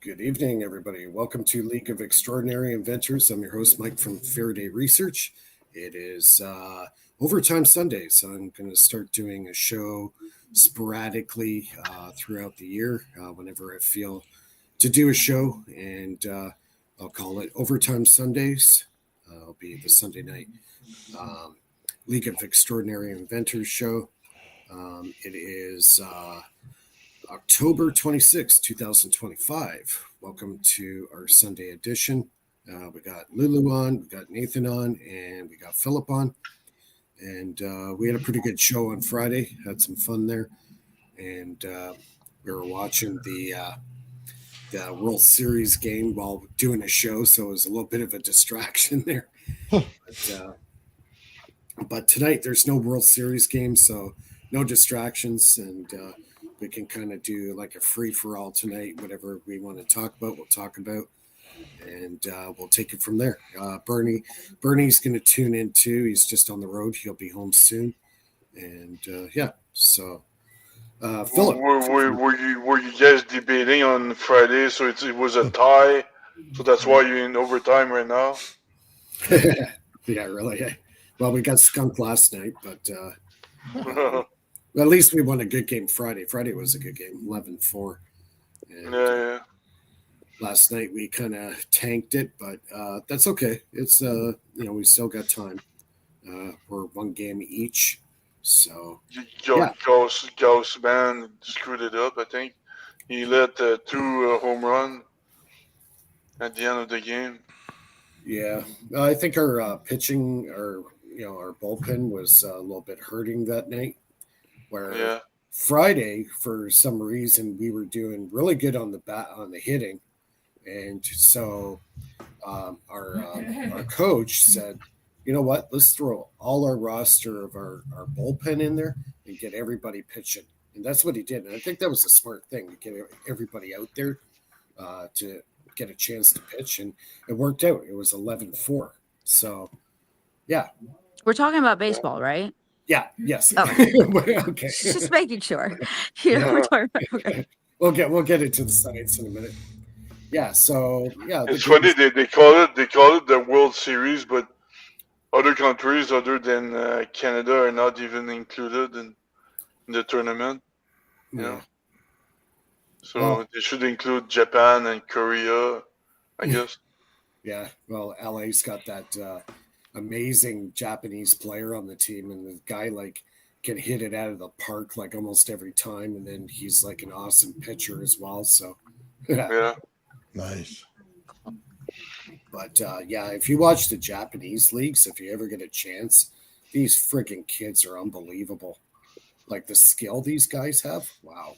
Good evening, everybody. Welcome to League of Extraordinary Inventors. I'm your host, Mike from Faraday Research. It is Overtime Sunday, so I'm going to start doing a show sporadically throughout the year whenever I feel to do a show, and I'll call it Overtime Sundays. It'll be the Sunday night um, League of Extraordinary Inventors show. It is October 26, 2025. Welcome to our Sunday edition. We got Lulu on, we got Nathan on, and we got Philip on. And we had a pretty good show on Friday, had some fun there. And we were watching the World Series game while doing a show, so it was a little bit of a distraction there. But tonight there's no World Series game, so no distractions, and we can kind of do like a free for all tonight. Whatever we want to talk about, we'll talk about, and we'll take it from there. Bernie's going to tune in too. He's just on the road. He'll be home soon, and yeah. So, Philip, were you guys debating on Friday? So it was a tie. So that's why you're in overtime right now. yeah, really. Well, we got skunked last night, but at least we won a good game Friday. Friday was a good game, 11-4. And, yeah. Last night we kind of tanked it, but that's okay. It's we still got time. We're one game each, so Ghost man screwed it up. I think he let two home run at the end of the game. Yeah, I think our pitching, our bullpen was a little bit hurting that night. Where Friday, for some reason, we were doing really good on the hitting, and so our coach said, "You know what? Let's throw all our roster of our bullpen in there and get everybody pitching." And that's what he did. And I think that was a smart thing to get everybody out there to get a chance to pitch, and it worked out. It was 11-4. So, yeah. We're talking about baseball, right? Yeah. Yes. Oh. Okay. Just making sure. We're talking about, okay. We'll get into the science in a minute. Yeah. So yeah, it's funny they call it the World Series, but other countries other than Canada are not even included in the tournament. You know? So they should include Japan and Korea, I guess. Yeah. Well, LA's got that amazing Japanese player on the team, and the guy can hit it out of the park like almost every time, and then he's like an awesome pitcher as well. So yeah. Nice. But if you watch the Japanese leagues, if you ever get a chance, these freaking kids are unbelievable. Like the skill these guys have, wow.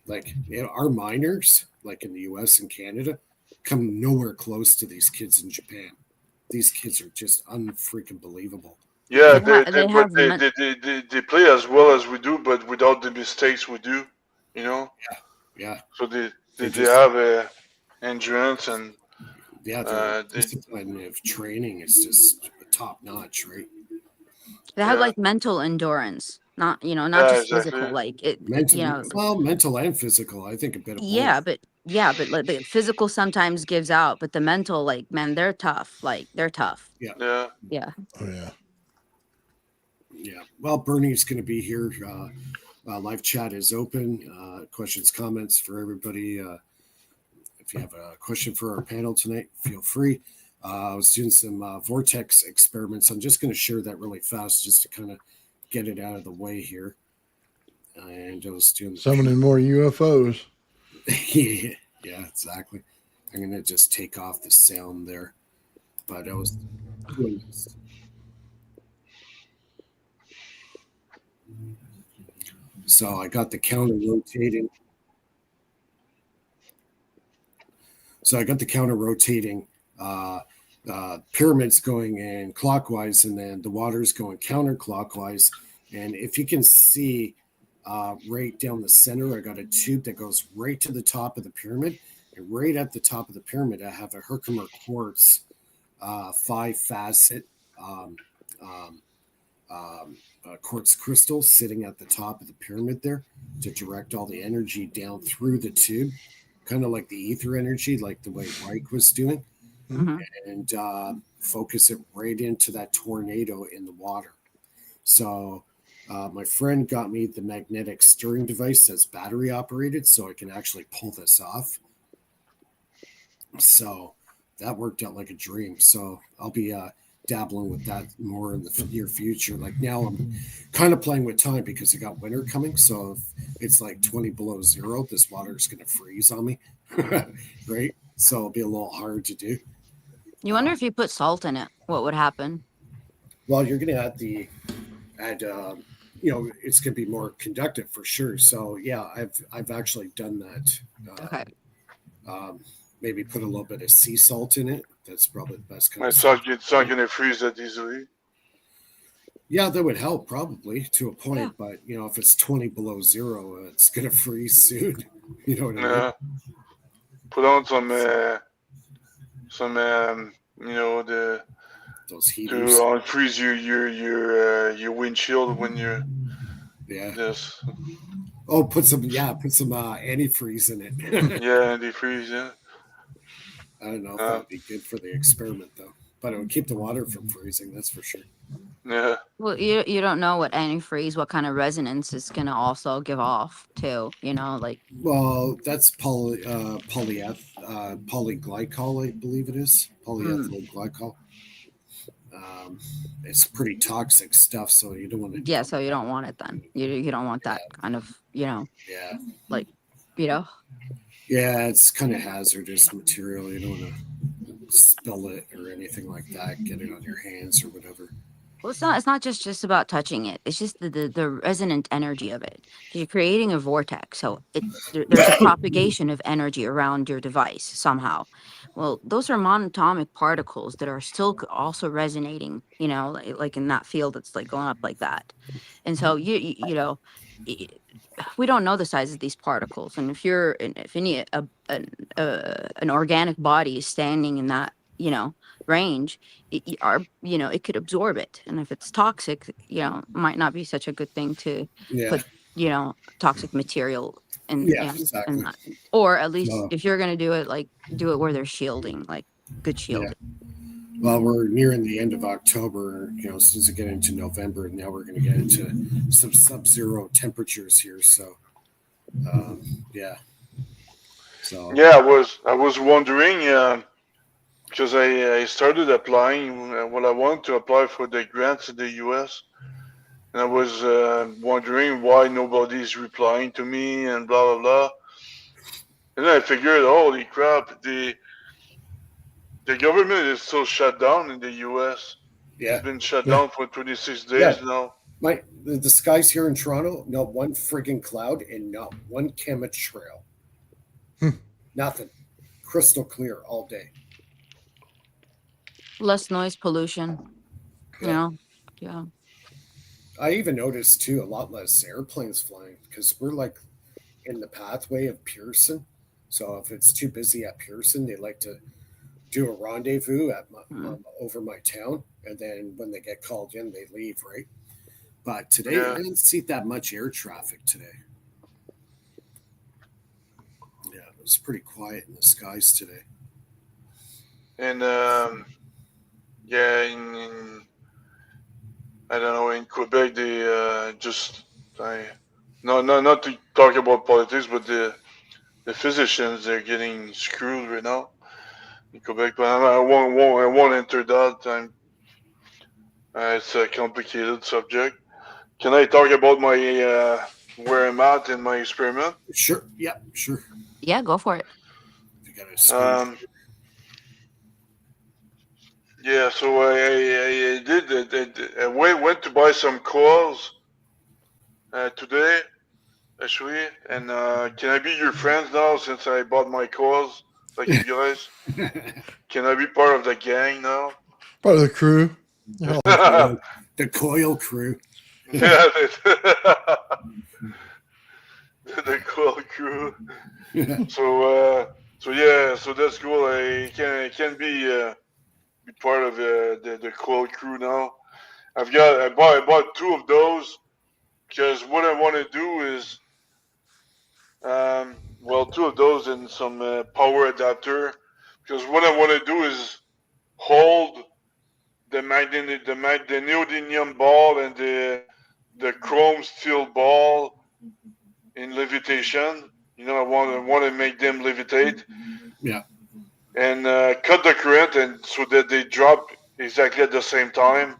Like our minors, like in the U.S. and Canada, come nowhere close to these kids in Japan. These kids are just unfreaking believable. Yeah, they play as well as we do, but without the mistakes we do, you know. Yeah. So they have endurance and the discipline of training is just top notch, right? They have like mental endurance, not just exactly. Physical, like it. Mental and physical. I think a bit of both. but like the physical sometimes gives out, but the mental, like, man, they're tough. Like they're tough. Yeah. Oh yeah. Yeah. Well, Bernie's going to be here. Live chat is open. Questions, comments for everybody. If you have a question for our panel tonight, feel free. I was doing some vortex experiments. I'm just going to share that really fast just to kind of get it out of the way here. And I was doing summoning more UFOs. Yeah, exactly. I'm going to just take off the sound there. But I was doing this. So I got the counter rotating. Pyramids going in clockwise, and then the water's going counterclockwise. And if you can see right down the center, I got a tube that goes right to the top of the pyramid. And right at the top of the pyramid, I have a Herkimer quartz 5-facet quartz crystal sitting at the top of the pyramid there to direct all the energy down through the tube. kind of like the ether energy, like the way Reich was doing, Hmm. and focus it right into that tornado in the water. So my friend got me the magnetic stirring device that's battery operated, so I can actually pull this off. So that worked out like a dream. So I'll be dabbling with that more in the near future. Like now, I'm kind of playing with time because I got winter coming. So if it's like 20 below zero, this water is going to freeze on me, right? So it'll be a little hard to do. You wonder if you put salt in it, what would happen? Well, you're going to have the add it's going to be more conductive for sure. So yeah, I've actually done that. Okay. Maybe put a little bit of sea salt in it. That's probably the best kind of It's salt. not going to freeze that easily. Yeah, that would help probably to a point, Yeah. but if it's 20 below zero, it's going to freeze soon. You know what I mean? Yeah. Put on some the Those to heaters. unfreeze your windshield when you're Yeah. this. Oh, put some antifreeze in it. Yeah, defreeze. Yeah. I don't know if that would be good for the experiment though, but it would keep the water from freezing. That's for sure. Yeah. Well, you don't know what antifreeze, what kind of resonance it's gonna also give off too. Like Well, that's polyglycol, I believe it is. Polyethylene glycol. It's pretty toxic stuff, so you don't want to. yeah, so you don't want it then. You don't want that kind of Yeah. like you know. Yeah, it's kind of hazardous material. You don't want to spill it or anything like that. Get it on your hands or whatever. Well, it's not just about touching it. It's just the resonant energy of it. You're creating a vortex, so there's a propagation of energy around your device somehow. Well, those are monatomic particles that are still also resonating. Like in that field that's like going up like that. And so y- we don't know the size of these particles, and if an organic body is standing in that range, it could absorb it, and if it's toxic, might not be such a good thing to Yeah. put toxic material in. Yeah, exactly. That. Or at least So, if you're going to do it, like do it where there's shielding, like good shielding. well, we're nearing the end of October. As soon as we get into November, and now we're going to get into some sub-zero temperatures here. So, yeah. So Yeah, I was wondering because I started applying I wanted to apply for the grants in the U.S. and I was wondering why nobody's replying to me and blah blah blah. And then I figured, holy crap, the government is still shut down in the U.S. yeah, It's been shut Yeah. down for 26 days now. the skies here in Toronto, not one friggin' cloud and not one chemtrail. Nothing. Crystal clear all day. Less noise pollution. Yeah. Yeah. I even noticed too a lot less airplanes flying because we're like in the pathway of Pearson. So if it's too busy at Pearson, they like to do a rendezvous at over my town, and then when they get called in, they leave, right? But today, Yeah. I didn't see that much air traffic today. Yeah, it was pretty quiet in the skies today. And yeah, in I don't know, in Quebec they not to talk about politics, but the physicians, they're getting screwed right now in Quebec. But I won't enter that. It's a complicated subject. Can I talk about my where I'm at in my experiment? Sure. Yeah, sure. Yeah, go for it. You got to Yeah, so I went to buy some coils today, actually. And can I be your friends now since I bought my coils, like you guys? Can I be part of the gang now? Part of the crew. the coil crew. Yeah, the coil crew. So yeah, so that's cool. I can be part of the coil crew now. I bought two of those because what I want to do is two of those and some power adapter. Because what I want to do is hold the neodymium ball and the chrome steel ball in levitation. I want to make them levitate. Yeah. And cut the current, and so that they drop exactly at the same time.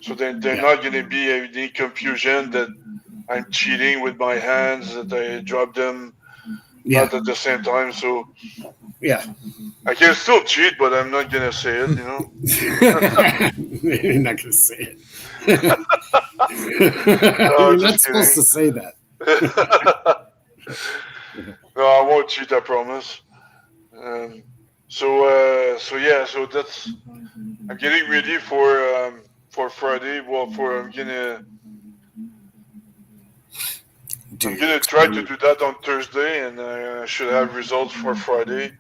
So they're not going to be any confusion that I'm cheating with my hands, that I drop them not at the same time. So yeah, I can still cheat, but I'm not going to say it, You're not going to say it. You're not supposed to say that. No, I won't cheat, I promise. So that's. I'm getting ready for Friday. Well, I'm gonna try to do that on Thursday, and I should have results for Friday.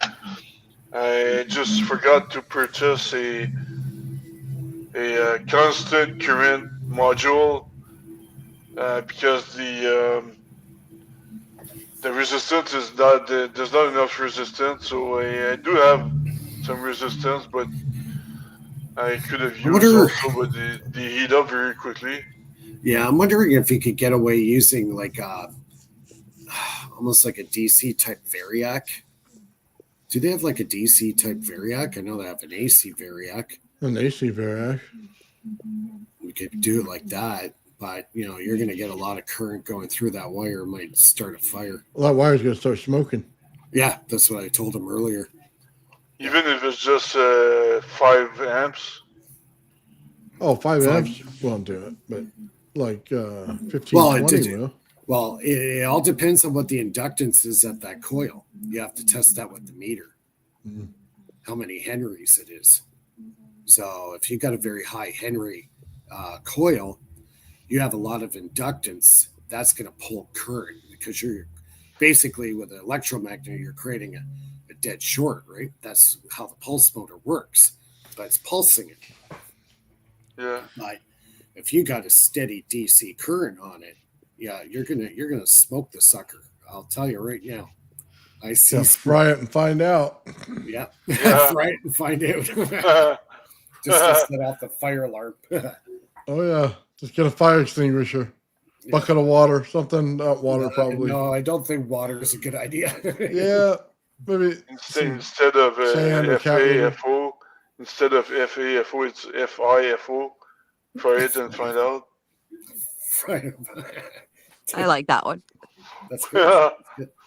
I just forgot to purchase a constant current module because the resistance is not there's not enough resistance. So I do have some resistance, but I could have used also, but they heat up very quickly. Yeah, I'm wondering if you could get away using like almost like a DC type variac. Do they have like a DC type variac? I know they have an AC variac. An AC variac. We could do it like that, but you're going to get a lot of current going through that wire. It might start a fire. Well, that wire's going to start smoking. Yeah, that's what I told him earlier. Even if it's just 5 amps. Oh, 5 amps won't do it, but like 15, 20 will. Well, it all depends on what the inductance is at that coil. You have to test that with the meter, how many henries it is. So if you've got a very high Henry coil, you have a lot of inductance. That's going to pull current because you're basically with an electromagnet, you're creating a dead short, right? That's how the pulse motor works, but it's pulsing it. Yeah. But if you got a steady DC current on it, yeah, you're gonna smoke the sucker. I'll tell you right now. I see. Fry it and find out. Yeah. Fry it and find out. Just to set off the fire alarm. Oh yeah, just get a fire extinguisher, bucket of water, something. Not water, probably. No, I don't think water is a good idea. Yeah, maybe instead of FAFO, instead of FAFO, it's FIFO. Try it and find out. I like that one. That's good.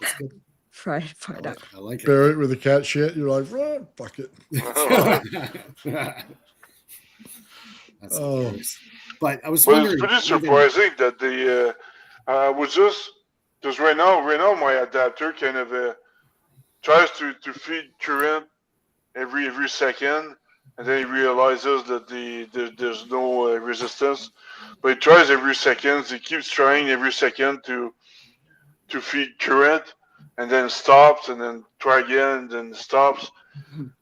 That's good. Find out. I like it. Bury it with the cat shit. You're like, fuck it. That's hilarious. But I was wondering. It's pretty surprising that they was just because right now my adapter kind of tries to feed current every second, and then he realizes that there's no resistance. But he tries every second. He keeps trying every second to feed current, and then stops, and then try again, and then stops.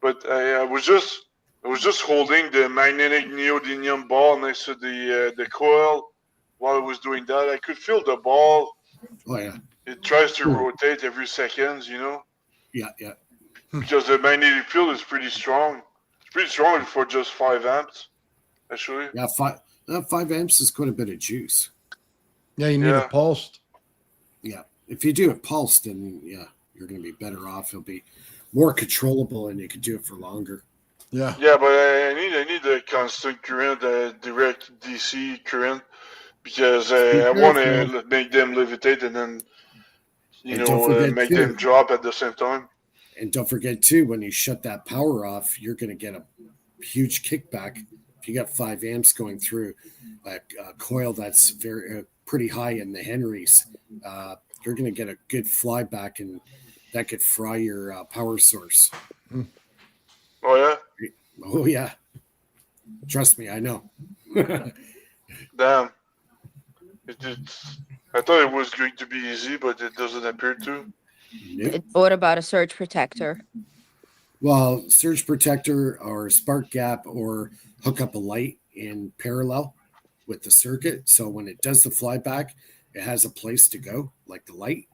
But I was just holding the magnetic neodymium ball next to the coil while I was doing that. I could feel the ball. Oh yeah. It tries to rotate every second, Yeah, yeah. Because the magnetic field is pretty strong. It's pretty strong for just 5 amps, actually. Yeah, 5 amps is quite a bit of juice. Yeah, you need it pulsed. Yeah, if you do it pulsed, then you're going to be better off. It'll be more controllable, and you can do it for longer. Yeah. Yeah, but I need a constant current, direct DC current, because I want to make them levitate and then make them drop at the same time. And don't forget too, when you shut that power off, you're going to get a huge kickback. If you got 5 amps going through a coil that's very pretty high in the henries, you're going to get a good flyback, and that could fry your power source. Oh yeah. Oh yeah. Trust me, I know. Damn. I thought it was going to be easy, but it doesn't appear to. Nope. What about a surge protector? Well, surge protector or spark gap, or hook up a light in parallel with the circuit. So when it does the flyback, it has a place to go, like the light.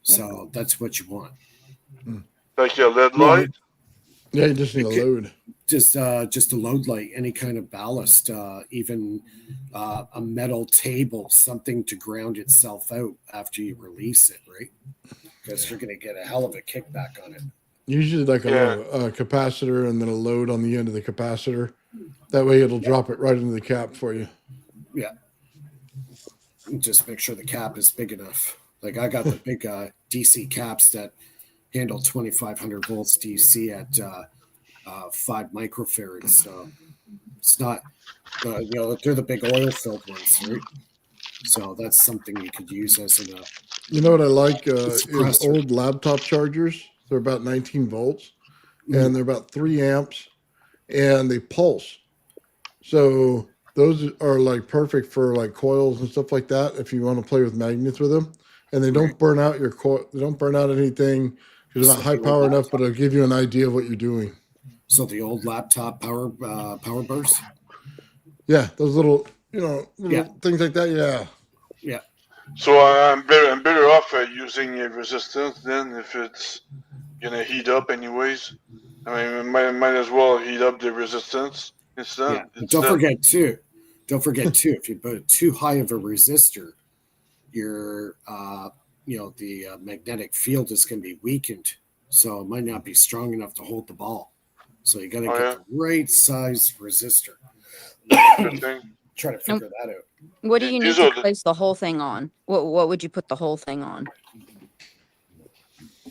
So that's what you want. Like a LED No, light. Yeah, you just need a Okay. load. just a load light, any kind of ballast, even a metal table, something to ground itself out after you release it, right? Because you're going to get a hell of a kickback on it. Usually like a Yeah. little capacitor and then a load on the end of the capacitor. That way it'll drop it right into the cap for you. Yeah. Just make sure the cap is big enough. Like I got the big DC caps that handle 2,500 volts DC at 5 microfarads. So it's not, they're the big oil filled ones, right? So that's something you could use as an You know what I like is suppressor. old laptop chargers. They're about 19 volts and they're about 3 amps and they pulse. So those are like perfect for like coils and stuff like that if you want to play with magnets with them. And they don't Right. burn out your coil. They don't burn out anything because they're not So high the old power enough, laptop- but it'll give you an idea of what you're doing. So the old laptop power bars. Yeah, those little little Yeah. things like that. Yeah. Yeah. So I'm better off using a resistance then if it's gonna heat up anyways. I mean, might as well heat up the resistance instead. Yeah. But don't forget too. If you put too high of a resistor, your the magnetic field is going to be weakened, so it might not be strong enough to hold the ball. So you got to Oh, get yeah? the right size resistor. Interesting. Try to figure that out. What do you need These to are the- place the whole thing on? What would you put the whole thing on?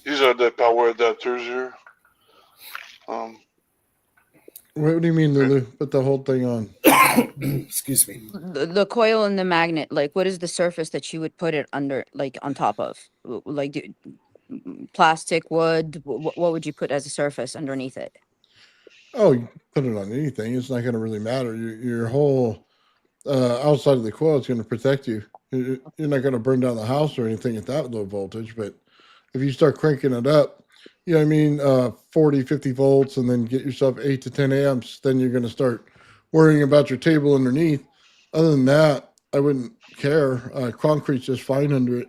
These are the power adapters here. What do you mean, Lulu? Put the whole thing on. Excuse me. The coil and the magnet, like what is the surface that you would put it under, like on top of? Like plastic, wood, what would you put as a surface underneath it? Oh, you put it on anything. It's not going to really matter. Your whole outside of the coil is going to protect you. You're not going to burn down the house or anything at that low voltage. But if you start cranking it up, 40, 50 volts, and then get yourself 8 to 10 amps, then you're going to start worrying about your table underneath. Other than that, I wouldn't care. Concrete's just fine under it.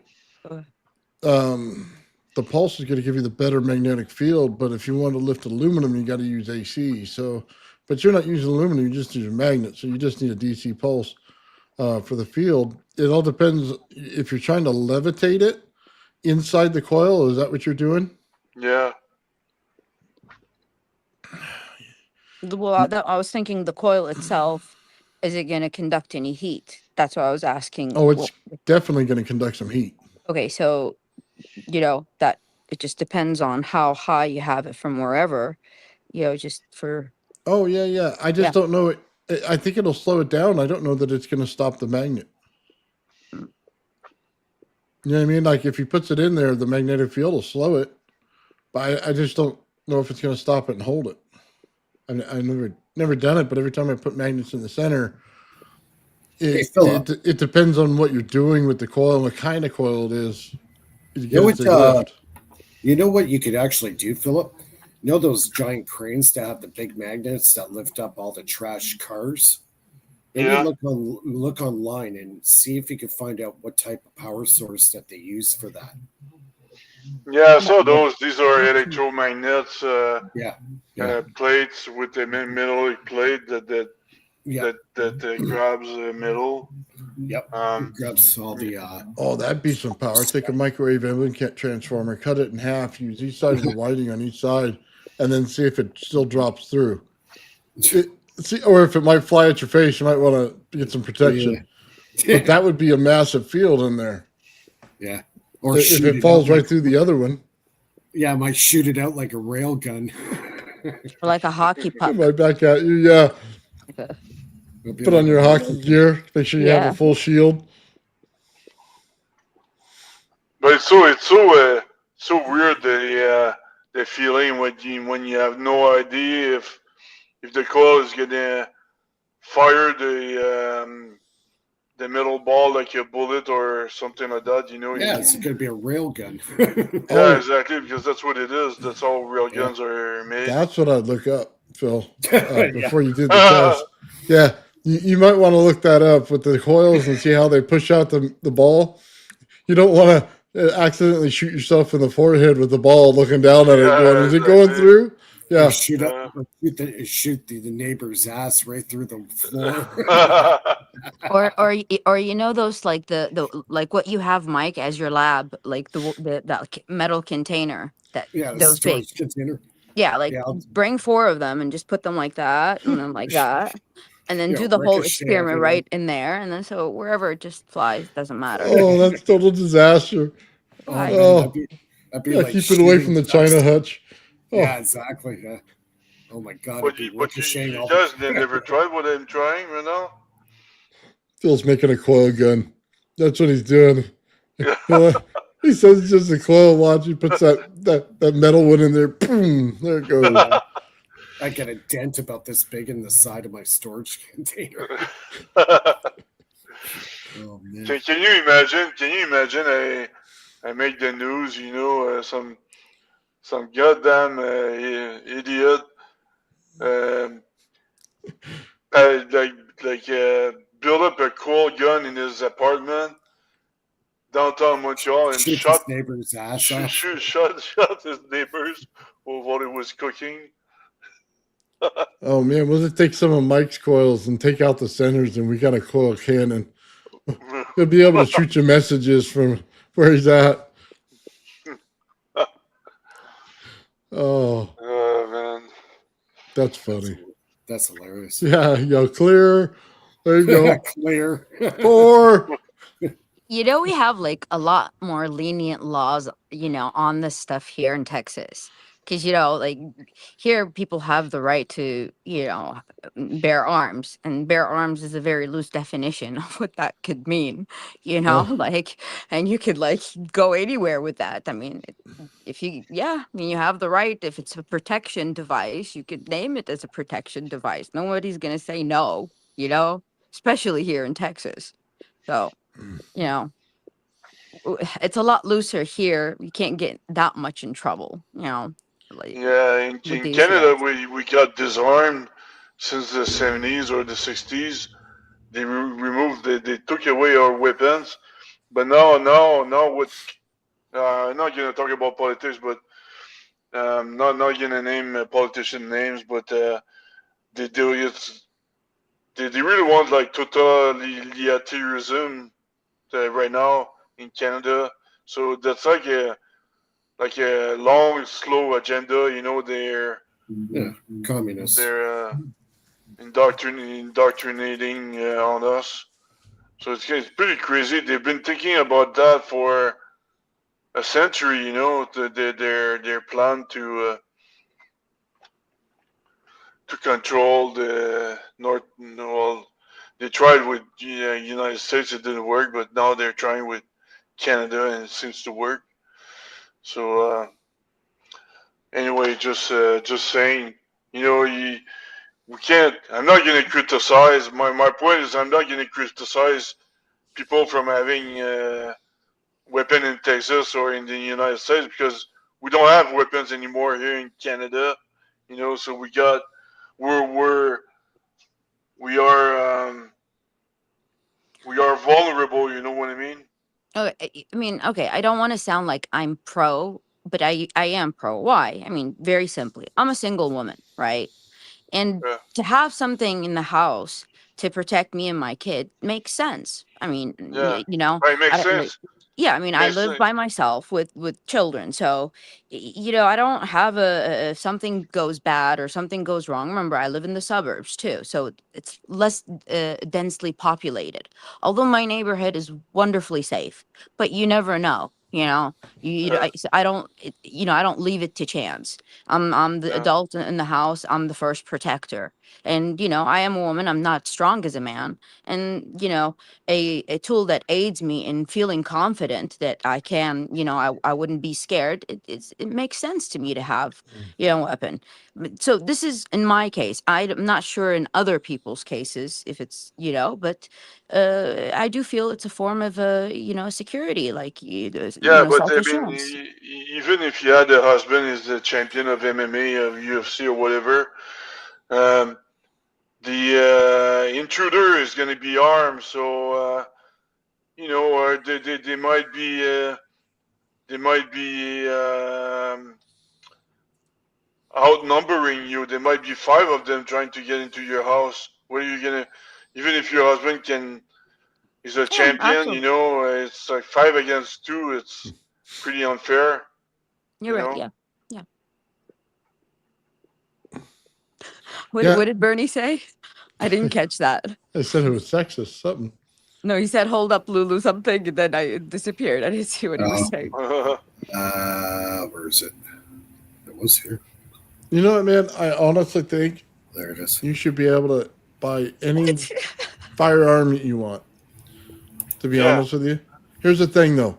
The pulse is going to give you the better magnetic field, but if you want to lift aluminum, you got to use AC. So, but you're not using aluminum; you just use a magnet. So you just need a DC pulse for the field. It all depends if you're trying to levitate it inside the coil. Is that what you're doing? Yeah. Well, I was thinking the coil itself, is it going to conduct any heat? That's what I was asking. Oh, it's definitely going to conduct some heat. Okay, so that it just depends on how high you have it from wherever, just for. Oh yeah. I just don't know it. I think it'll slow it down. I don't know that it's going to stop the magnet. You know what I mean? Like if he puts it in there, the magnetic field will slow it, but I just don't know if it's going to stop it and hold it. I never done it, but every time I put magnets in the center, it depends on what you're doing with the coil and what kind of coil it is. You know what you could actually do, Philip? You know those giant cranes that have the big magnets that lift up all the trash cars? Maybe look online and see if you can find out what type of power source that they use for that. Yeah, I saw those. These are electromagnets. Plates with the metallic plate that grabs the metal. Yep. Grabs all the. Oh, that'd be some power. Take a microwave oven transformer, cut it in half, use each side of the winding on each side, and then see if it still drops through. Or if it might fly at your face, you might want to get some protection. Yeah. But that would be a massive field in there. Yeah. Or if it falls right through the other one. Yeah, I might shoot it out like a rail gun. Or like a hockey puck. Right back at you, yeah. Put on your hockey gear. Make sure you have a full shield. But it's so weird the feeling when you have no idea if the coil is gonna fire the metal ball like a bullet or something like that. Yeah, it's gonna be a rail gun. Yeah, exactly, because that's what it is. That's how rail guns are made. That's what I'd look up, Phil, before you did the test. Yeah, you might want to look that up with the coils and see how they push out the ball. You don't want to accidentally shoot yourself in the forehead with the ball, looking down at it, going, Yeah, "Is it going exactly. through?" Or Yeah. shoot up, Yeah. or shoot the neighbor's ass right through the floor. Or you know those like the like what you have, Mike, as your lab, like the that metal container that Yeah, the those big. storage container. Yeah, like Yeah, bring four of them and just put them like that and then like that. And then do the whole ricochet experiment everything. right in there. And then so wherever it just flies, doesn't matter. Oh, that's total disaster. Oh I man, Oh, that'd be yeah. like Keep it away shooting from the China dust. hutch. Yeah, Oh, exactly. Yeah. Oh my god, it'd but be ricocheting you all guys the. never tried what I'm trying right now? Phil's making a coil gun. That's what he's doing. Yeah. He he says it's just a coil. Watch, he puts that metal one in there. Boom, there it goes. I get a dent about this big in the side of my storage container. Oh man. Can you imagine? Can you imagine? I make the news. Some goddamn idiot. Um, like build up a cool gun in his apartment downtown Montreal and Shoot his neighbor's ass off. shot his neighbors while he was cooking. Oh man, we'll just take some of Mike's coils and take out the centers, and we got a coil cannon. He'll be able to shoot you messages from where he's at. Oh, Oh man. that's funny. That's hilarious. Yeah, yo, clear. There you go. Clear. 4. You know, we have like a lot more lenient laws, you know, on this stuff here in Texas. Because, you know, like here people have the right to, you know, bear arms. And bear arms is a very loose definition of what that could mean, you know, Oh, like, and you could like go anywhere with that. I mean, if you, yeah, I mean, you have the right. If it's a protection device, you could name it as a protection device. Nobody's going to say no, you know, especially here in Texas. So, you know, it's a lot looser here. You can't get that much in trouble, you know, like Yeah, with in these Canada laws. we got disarmed since the 70s or the 60s. They removed they took away our weapons. But now with I'm not gonna talk about politics, but not gonna name politician names, but they do it's they really want like totalitarianism right now in Canada. So that's like a long, slow agenda. You know, Yeah, communists. they're indoctrinating on us. So it's pretty crazy. They've been thinking about that for a century. You know, their plan to control the North. Well, they tried with United States, it didn't work, but now they're trying with Canada, and it seems to work. So anyway, just saying, you know, we can't. I'm not gonna criticize. My point is, I'm not gonna criticize people from having weapon in Texas or in the United States because we don't have weapons anymore here in Canada. You know, so we're we are we are vulnerable. You know what I mean? Okay, I mean, okay, I don't want to sound like I'm pro, but I am pro. Why? I mean, very simply, I'm a single woman, right? And Yeah, to have something in the house to protect me and my kid makes sense. I mean, yeah. you know, Right, makes I don't like, sense. yeah, I mean, I Makes live sense. by myself with children, so you know, I don't have if something goes bad or something goes wrong. Remember, I live in the suburbs too, so it's less densely populated. Although my neighborhood is wonderfully safe, but you never know. You know, I don't, you know, I don't leave it to chance. I'm the Yeah, adult in the house. I'm the first protector. And, you know, I am a woman. I'm not strong as a man. And, you know, a tool that aids me in feeling confident that I can, you know, I wouldn't be scared. It makes sense to me to have, you know, a weapon. So this is in my case. I'm not sure in other people's cases if it's, you know, but I do feel it's a form of, you know, security, like, you yeah, know, but I mean, self-assurance. even if you had a husband is the champion of MMA, of UFC, or whatever, um, the intruder is going to be armed, so you know, they might be they might be outnumbering you. There might be 5 of them trying to get into your house. What are you gonna? Even if your husband is a champion, absolutely. it's like 5 against 2. It's pretty unfair. You're right. know? Yeah. What did Bernie say? I didn't catch that. I said it was sexist, something. No, he said, "Hold up, Lulu," something, and then it disappeared. I didn't see what he was saying. Where is it? It was here. You know what, man? I honestly think There it is. you should be able to buy any firearm you want. To be honest with you, here's the thing, though.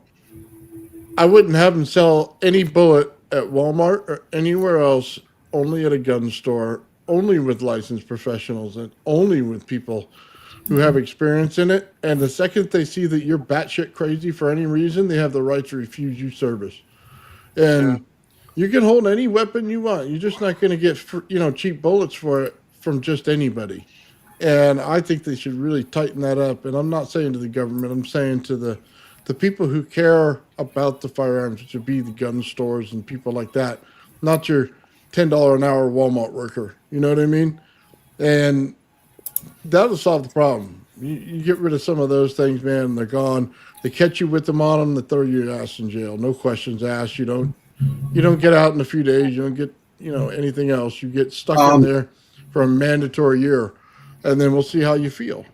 I wouldn't have them sell any bullet at Walmart or anywhere else. Only at a gun store. Only with licensed professionals and only with people who have experience in it. And the second they see that you're batshit crazy for any reason, they have the right to refuse you service. And you can hold any weapon you want. You're just not going to get cheap bullets for it from just anybody. And I think they should really tighten that up. And I'm not saying to the government. I'm saying to the people who care about the firearms, which would be the gun stores and people like that, not your $10 an hour Walmart worker. You know what I mean? And that'll solve the problem. You get rid of some of those things, man, they're gone. They catch you with them on them, they throw your ass in jail. No questions asked. You don't get out in a few days. You don't get anything else. You get stuck in there for a mandatory year, and then we'll see how you feel.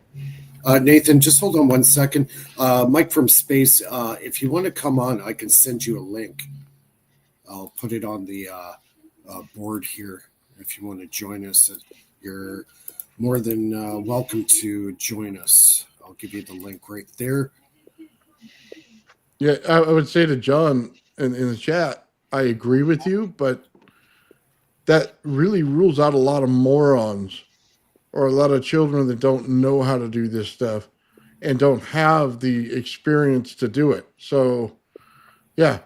Nathan, just hold on one second. Mike from Space, if you want to come on, I can send you a link. I'll put it on the board here if you want to join us. You're more than welcome to join us. I'll give you the link right there. Yeah, I would say to John in the chat, I agree with you, but that really rules out a lot of morons or a lot of children that don't know how to do this stuff and don't have the experience to do it. So, yeah,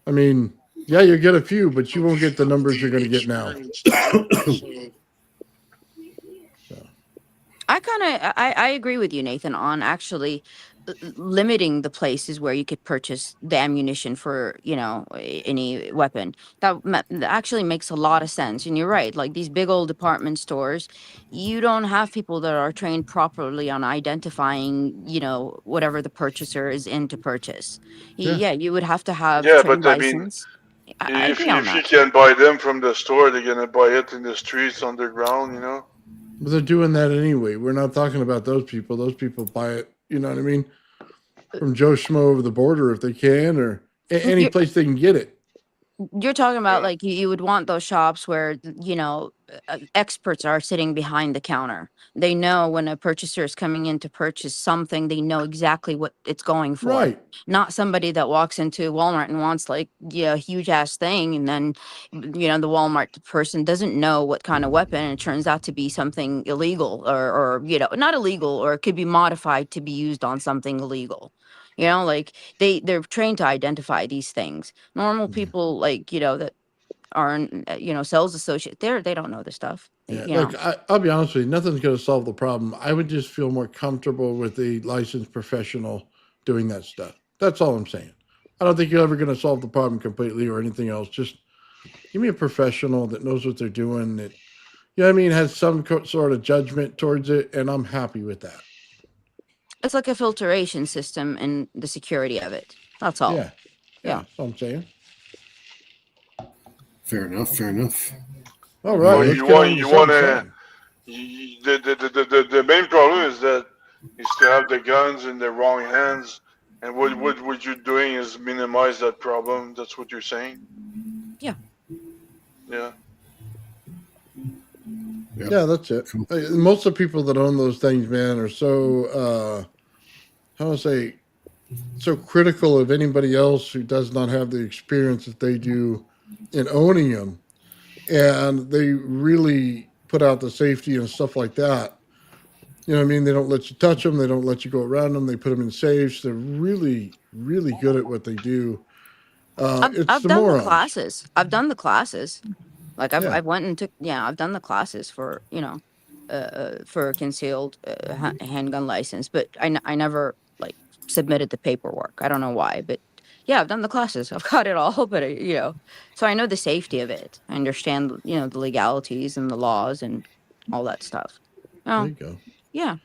I mean, yeah, you get a few, but you won't get the numbers you're going to get now. I agree with you, Nathan, on actually limiting the places where you could purchase the ammunition for any weapon. That actually makes a lot of sense. And you're right, like these big old department stores, you don't have people that are trained properly on identifying whatever the purchaser is in to purchase. Yeah, you would have to have trained but I mean, license. I agree on if you that. can buy them from the store, they're gonna buy it in the streets underground. But they're doing that anyway. We're not talking about those people. Those people buy it, you know what I mean? From Joe Schmo over the border if they can, or any place they can get it. You're talking about like you would want those shops where experts are sitting behind the counter. They know when a purchaser is coming in to purchase something, they know exactly what it's going for. Right. Not somebody that walks into Walmart and wants like a huge ass thing, and then the Walmart person doesn't know what kind of weapon, and it turns out to be something illegal or not illegal, or it could be modified to be used on something illegal. Like they're trained to identify these things. Normal people that aren't sales associate, they don't know this stuff. Like I'll be honest with you, nothing's going to solve the problem. I would just feel more comfortable with a licensed professional doing that stuff. That's all I'm saying. I don't think you're ever going to solve the problem completely or anything else. Just give me a professional that knows what they're doing, that has some sort of judgment towards it, and I'm happy with that. It's like a filtration system and the security of it. That's all. Yeah. That's what I'm saying. Fair enough. All right. The main problem is that is to have the guns in the wrong hands, and what you're doing is minimize that problem. That's what you're saying. Yeah. Yeah, that's it. Most of the people that own those things, man, are so so critical of anybody else who does not have the experience that they do in owning them, and they really put out the safety and stuff like that. You know what I mean? They don't let you touch them. They don't let you go around them. They put them in safes. They're really, really good at what they do. I've done the classes. I've done the classes. Like I've went and took. I've done the classes for for a concealed handgun license, but I never like submitted the paperwork. I don't know why, but Yeah, I've done the classes. I've got it all, but so I know the safety of it. I understand, the legalities and the laws and all that stuff. There Oh, you go. yeah.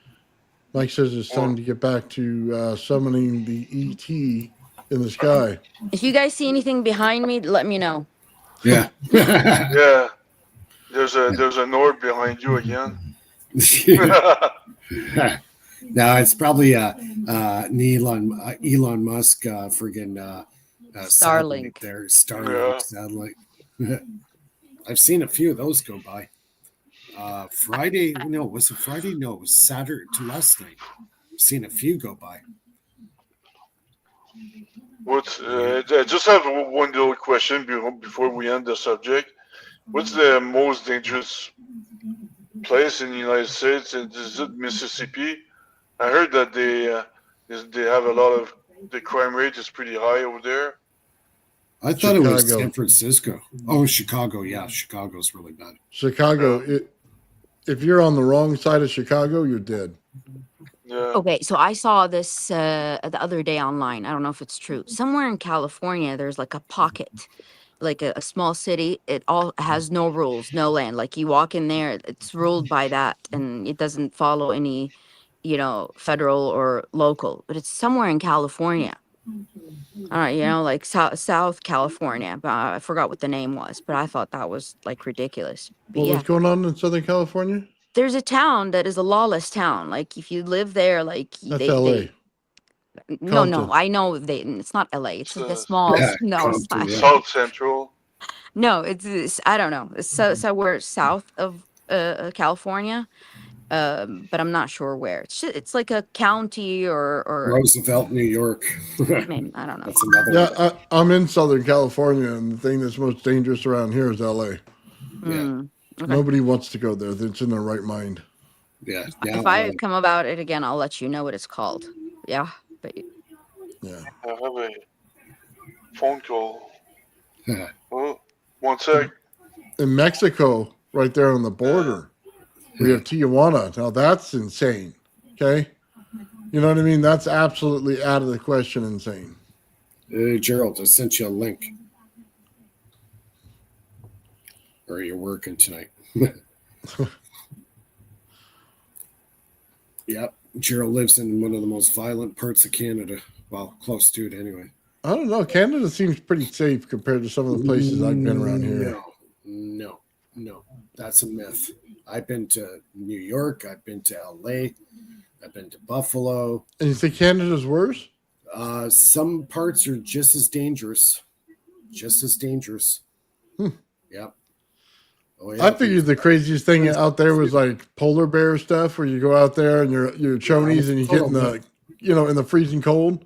Mike says it's time to get back to summoning the ET in the sky. If you guys see anything behind me, let me know. Yeah. Yeah, there's a Nord behind you again. No, it's probably Elon Musk friggin' satellite Starlink. there, Starlink Yeah. satellite. I've seen a few of those go by. Friday, no, was it Friday? No, it was Saturday to last night. I've seen a few go by. I just have one little question before we end the subject. What's the most dangerous place in the United States? Is it Mississippi? I heard that they have a lot of the crime rate is pretty high over there. I thought it was Chicago. San Francisco. Oh, Chicago. Yeah, Chicago's really bad. Chicago. If you're on the wrong side of Chicago, you're dead. Yeah. Okay, so I saw this the other day online. I don't know if it's true. Somewhere in California, there's like a pocket, like a small city. It all has no rules, no land. Like you walk in there, it's ruled by that, and it doesn't follow any, federal or local. But it's somewhere in California. Like South California. But I forgot what the name was. But I thought that was like ridiculous. But What yeah. was going on in Southern California? There's a town that is a lawless town. Like if you live there, like That's L.A. no, Compton. I know it's not LA. It's like a It's, small, Yeah, no, it's Compton, not. yeah. South Central. No, it's I don't know. It's so we're south of California, but I'm not sure where. It's like a county or Roosevelt, New York. maybe, I don't know. That's another Yeah, one. I'm in Southern California, and the thing that's most dangerous around here is L.A. Yeah. Okay. Nobody wants to go there. That's in their right mind. Yeah. If I come about it again, I'll let you know what it's called. Yeah, but Yeah. I have a phone call. Oh, one sec. In Mexico, right there on the border, we have Tijuana. Now that's insane. Okay, you know what I mean? That's absolutely out of the question. Insane. Gerald, I sent you a link. Or are you working tonight? Yep. Gerald lives in one of the most violent parts of Canada. Well, close to it anyway. I don't know. Canada seems pretty safe compared to some of the places I've been around here. No. That's a myth. I've been to New York. I've been to LA. I've been to Buffalo. And you think Canada's worse? Some parts are just as dangerous. Yep. Oh, yeah, I figured the craziest thing out there was like polar bear stuff, where you go out there and you're chonies and you get in the in the freezing cold.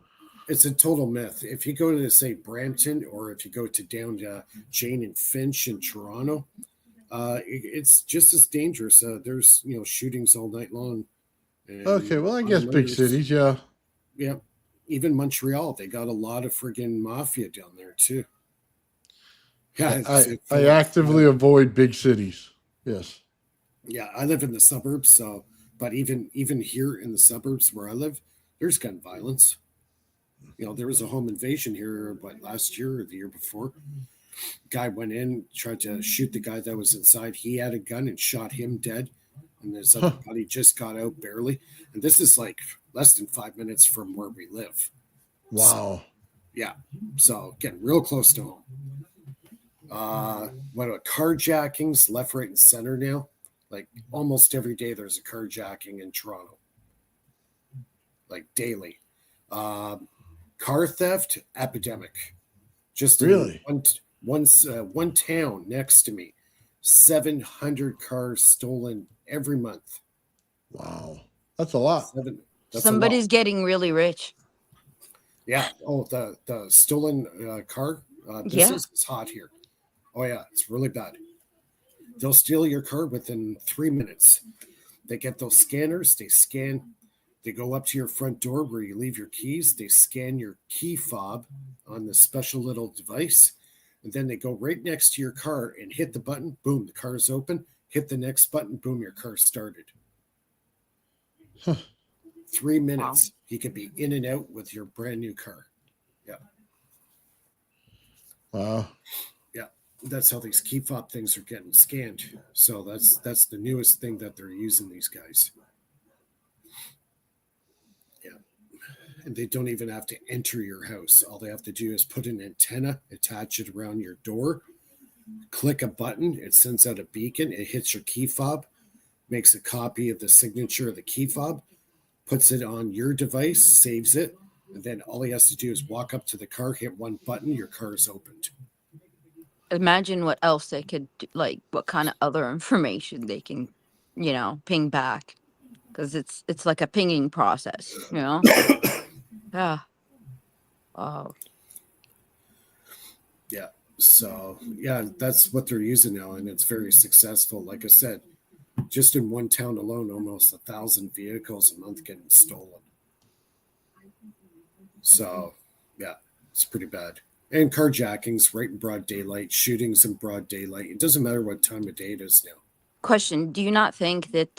It's a total myth. If you go to say Brampton, or if you go to down to Jane and Finch in Toronto, it's just as dangerous. There's shootings all night long. And Okay, well I guess big cities, yeah. Yeah, even Montreal, they got a lot of friggin' mafia down there too. Yeah, I actively avoid big cities. Yes. Yeah, I live in the suburbs, so but even here in the suburbs where I live, there's gun violence. There was a home invasion here, last year or the year before. Guy went in, tried to shoot the guy that was inside. He had a gun and shot him dead. And his other buddy just got out barely. And this is like less than 5 minutes from where we live. Wow. So getting real close to home. What about carjackings left, right, and center now? Like almost every day there's a carjacking in Toronto. Like daily. Car theft epidemic. Just really one town next to me, 700 cars stolen every month. Wow, that's a lot. Somebody's getting really rich. Yeah. Oh, the stolen car business is hot here. Oh yeah, it's really bad. They'll steal your car within 3 minutes. They get those scanners. They scan. They go up to your front door where you leave your keys. They scan your key fob on the special little device. And then they go right next to your car and hit the button. Boom, the car's open. Hit the next button. Boom, your car started. 3 minutes. Wow. You could be in and out with your brand new car. Yeah. Wow. That's how these key fob things are getting scanned. So that's the newest thing that they're using, these guys. Yeah. And they don't even have to enter your house. All they have to do is put an antenna, attach it around your door, click a button, it sends out a beacon, it hits your key fob, makes a copy of the signature of the key fob, puts it on your device, saves it, and then all he has to do is walk up to the car, hit one button, your car is opened. Imagine what else they could do, like what kind of other information they can, ping back, because it's like a pinging process, Yeah. Oh, Yeah. So yeah, that's what they're using now, and it's very successful. Like I said, just in one town alone, almost 1,000 vehicles a month getting stolen. So yeah, it's pretty bad. And carjackings right in broad daylight, shootings in broad daylight. It doesn't matter what time of day it is now. question: do you not think that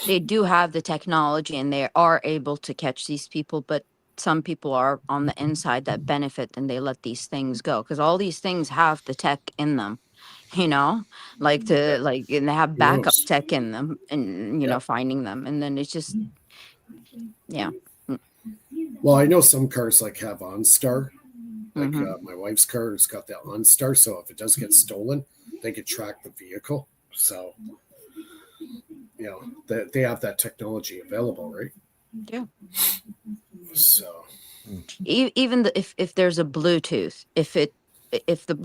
they do have the technology and they are able to catch these people, but some people are on the inside that benefit and they let these things go? Because all these things have the tech in them, like Yeah. and they have Who backup knows? tech in them, and Yeah. finding them, and then it's just, yeah. Well, I know some cars like have OnStar. Like Mm-hmm. my wife's car has got that OnStar, so if it does get stolen, they could track the vehicle. So they have that technology available, right? Yeah. So Even if there's a Bluetooth, if the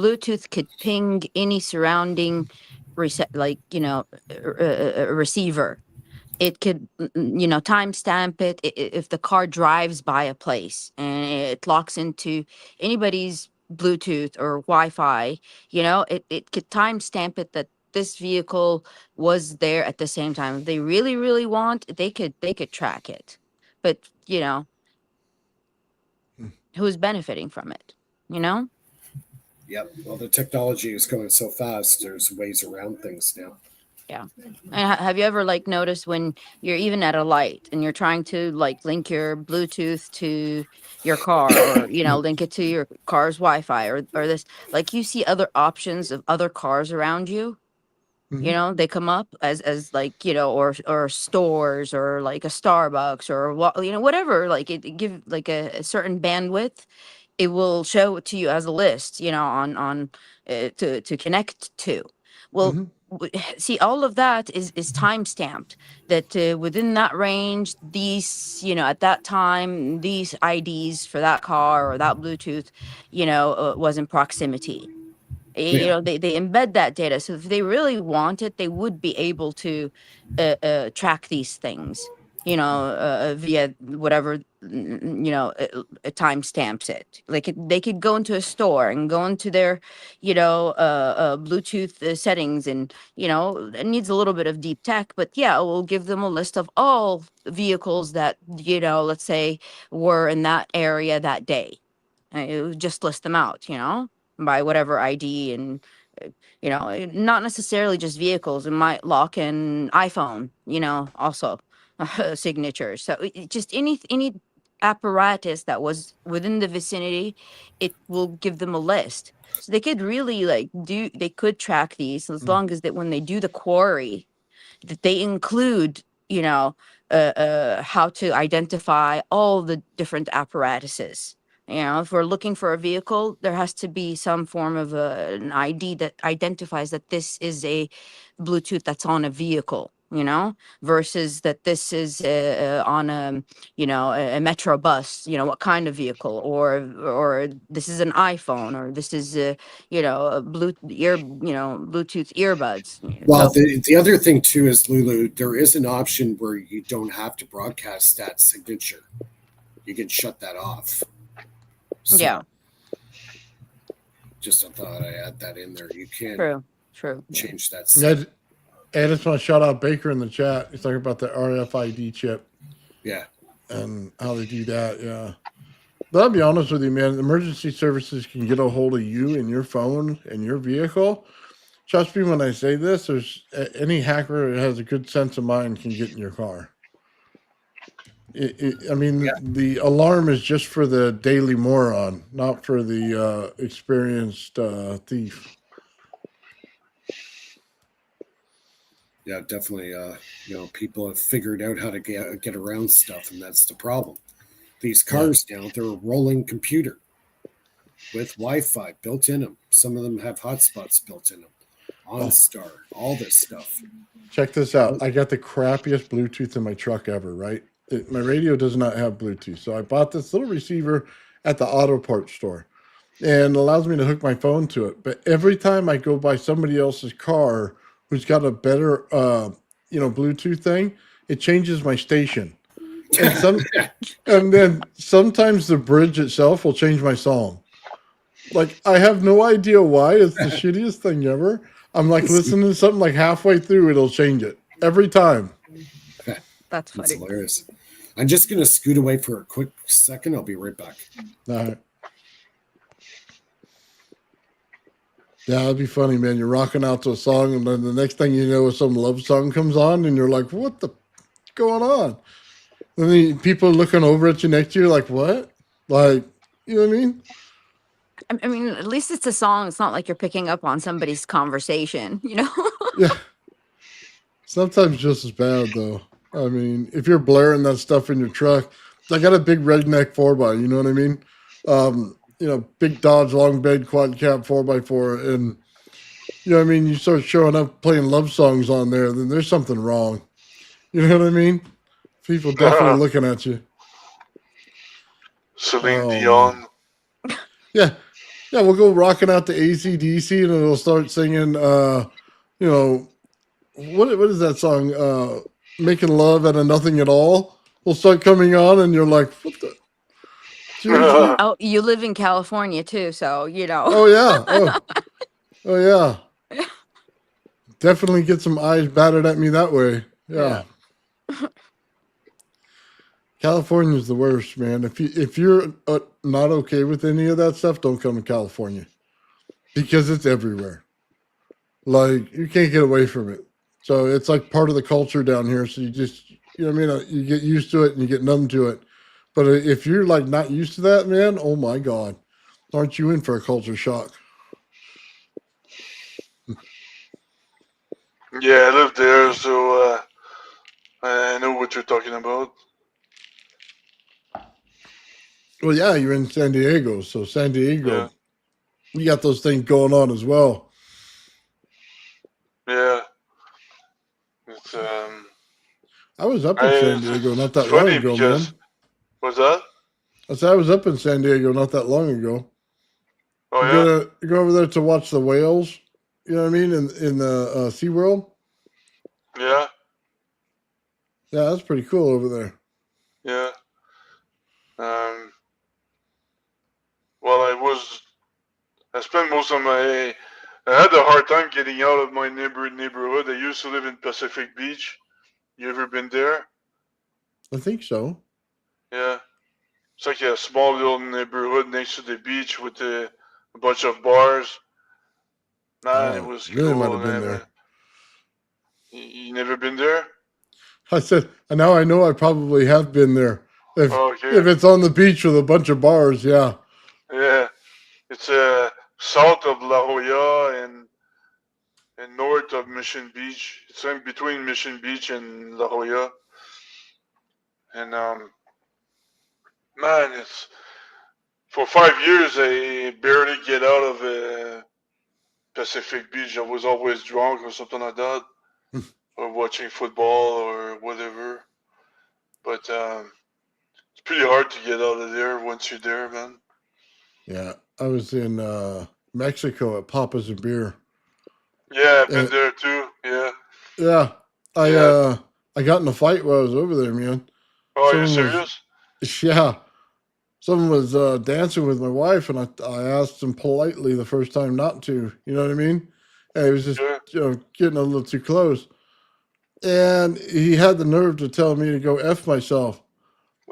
Bluetooth could ping any surrounding receiver, it could timestamp it. If the car drives by a place and it locks into anybody's Bluetooth or Wi-Fi, it could timestamp it that this vehicle was there at the same time. If they really, really want, they could track it. But who's benefiting from it? yep. Well, the technology is going so fast. There's ways around things now. Yeah. And have you ever noticed when you're even at a light and you're trying to link your Bluetooth to your car, or link it to your car's Wi-Fi, or this, you see other options of other cars around you? They come up as or stores, or like a Starbucks, or whatever, it give a certain bandwidth. It will show it to you as a list, on to connect to. Well, see, all of that is time stamped, that within that range, these, at that time, these IDs for that car or that Bluetooth, was in proximity. Yeah. They embed that data, so if they really want it, they would be able to track these things, via whatever, time stamps it. They could go into a store and go into their Bluetooth settings, and it needs a little bit of deep tech, but yeah, it will give them a list of all vehicles that, let's say, were in that area that day. It would just list them out, by whatever ID, and not necessarily just vehicles. It might lock in iPhone, also signatures. So just any apparatus that was within the vicinity, it will give them a list. So they could really they could track these, as long as that when they do the query, that they include, how to identify all the different apparatuses. If we're looking for a vehicle, there has to be some form of an ID that identifies that this is a Bluetooth that's on a vehicle, versus that this is on a metro bus, what kind of vehicle, or this is an iPhone, or this is a Bluetooth earbuds. Well, So the other thing too is, Lulu, there is an option where you don't have to broadcast that signature. You can shut that off. So, yeah, just a thought, I add that in there. You can true. Yeah. change that. I just want to shout out Baker in the chat. He's talking about the RFID chip. Yeah. And how they do that. Yeah. But I'll be honest with you, man. Emergency services can get a hold of you and your phone and your vehicle. Trust me when I say this. There's any hacker that has a good sense of mind can get in your car. I mean, the alarm is just for the daily moron, not for the experienced thief. Yeah, definitely. People have figured out how to get around stuff, and that's the problem. These cars now, they're a rolling computer with Wi-Fi built in them. Some of them have hotspots built in them. OnStar, all this stuff. Check this out. I got the crappiest Bluetooth in my truck ever, right? My radio does not have Bluetooth. So I bought this little receiver at the auto parts store and it allows me to hook my phone to it. But every time I go by somebody else's car who's got a better, Bluetooth thing, it changes my station. And then sometimes the bridge itself will change my song. Like, I have no idea why. It's the shittiest thing ever. I'm like listening to something like halfway through, it'll change it every time. That's funny. That's hilarious. I'm just going to scoot away for a quick second. I'll be right back. All right. Yeah, it'd be funny, man. You're rocking out to a song, and then the next thing you know, some love song comes on, and you're like, "What the going on?" And then people are looking over at you next to you, like, "What?" Like, you know what I mean? I mean, at least it's a song. It's not like you're picking up on somebody's conversation, you know? Yeah. Sometimes just as bad, though. I mean, if you're blaring that stuff in your truck, I got a big redneck 4x, you know what I mean? Big Dodge long bed quad cab 4x4, and you know what I mean. You start showing up playing love songs on there, then there's something wrong. You know what I mean? People definitely looking at you. Celine Dion. Man. Yeah, we'll go rocking out to AC/DC, and it'll start singing. What is that song? Making love out of nothing at all. Will start coming on, and you're like, what the? Seriously? Oh, you live in California too, so you know. Oh yeah. Oh yeah. Definitely get some eyes batted at me that way. Yeah. California's the worst, man. If you're not okay with any of that stuff, don't come to California because it's everywhere. Like, you can't get away from it. So it's like part of the culture down here. So you just, you know what I mean? You get used to it and you get numb to it. But if you're like not used to that, man, oh my God, aren't you in for a culture shock? Yeah, I live there, so I know what you're talking about. Well, yeah, you're in San Diego. So San Diego, you got those things going on as well. Yeah. It's I was up in San Diego not that long ago, man. What's that? I said I was up in San Diego not that long ago. Oh, yeah? You go over there to watch the whales, you know what I mean, in the SeaWorld? Yeah. Yeah, that's pretty cool over there. Yeah. Well, I spent most of I had a hard time getting out of my neighborhood. I used to live in Pacific Beach. You ever been there? I think so. Yeah. It's like a small little neighborhood next to the beach with a bunch of bars. Man, it was really cool. might have been there. You never been there? I said, and now I know I probably have been there. If it's on the beach with a bunch of bars, yeah. Yeah. It's south of La Jolla and north of Mission Beach. It's in between Mission Beach and La Jolla. And man, it's for 5 years I barely get out of Pacific Beach. I was always drunk or something like that, or watching football or whatever. But it's pretty hard to get out of there once you're there, man. Yeah, I was in Mexico at Papa's and Beer. Yeah, I've been there too. Yeah. Yeah, I got in a fight while I was over there, man. Oh, are you serious? Yeah. Someone was dancing with my wife, and I asked him politely the first time not to. You know what I mean? And he was just getting a little too close. And he had the nerve to tell me to go F myself.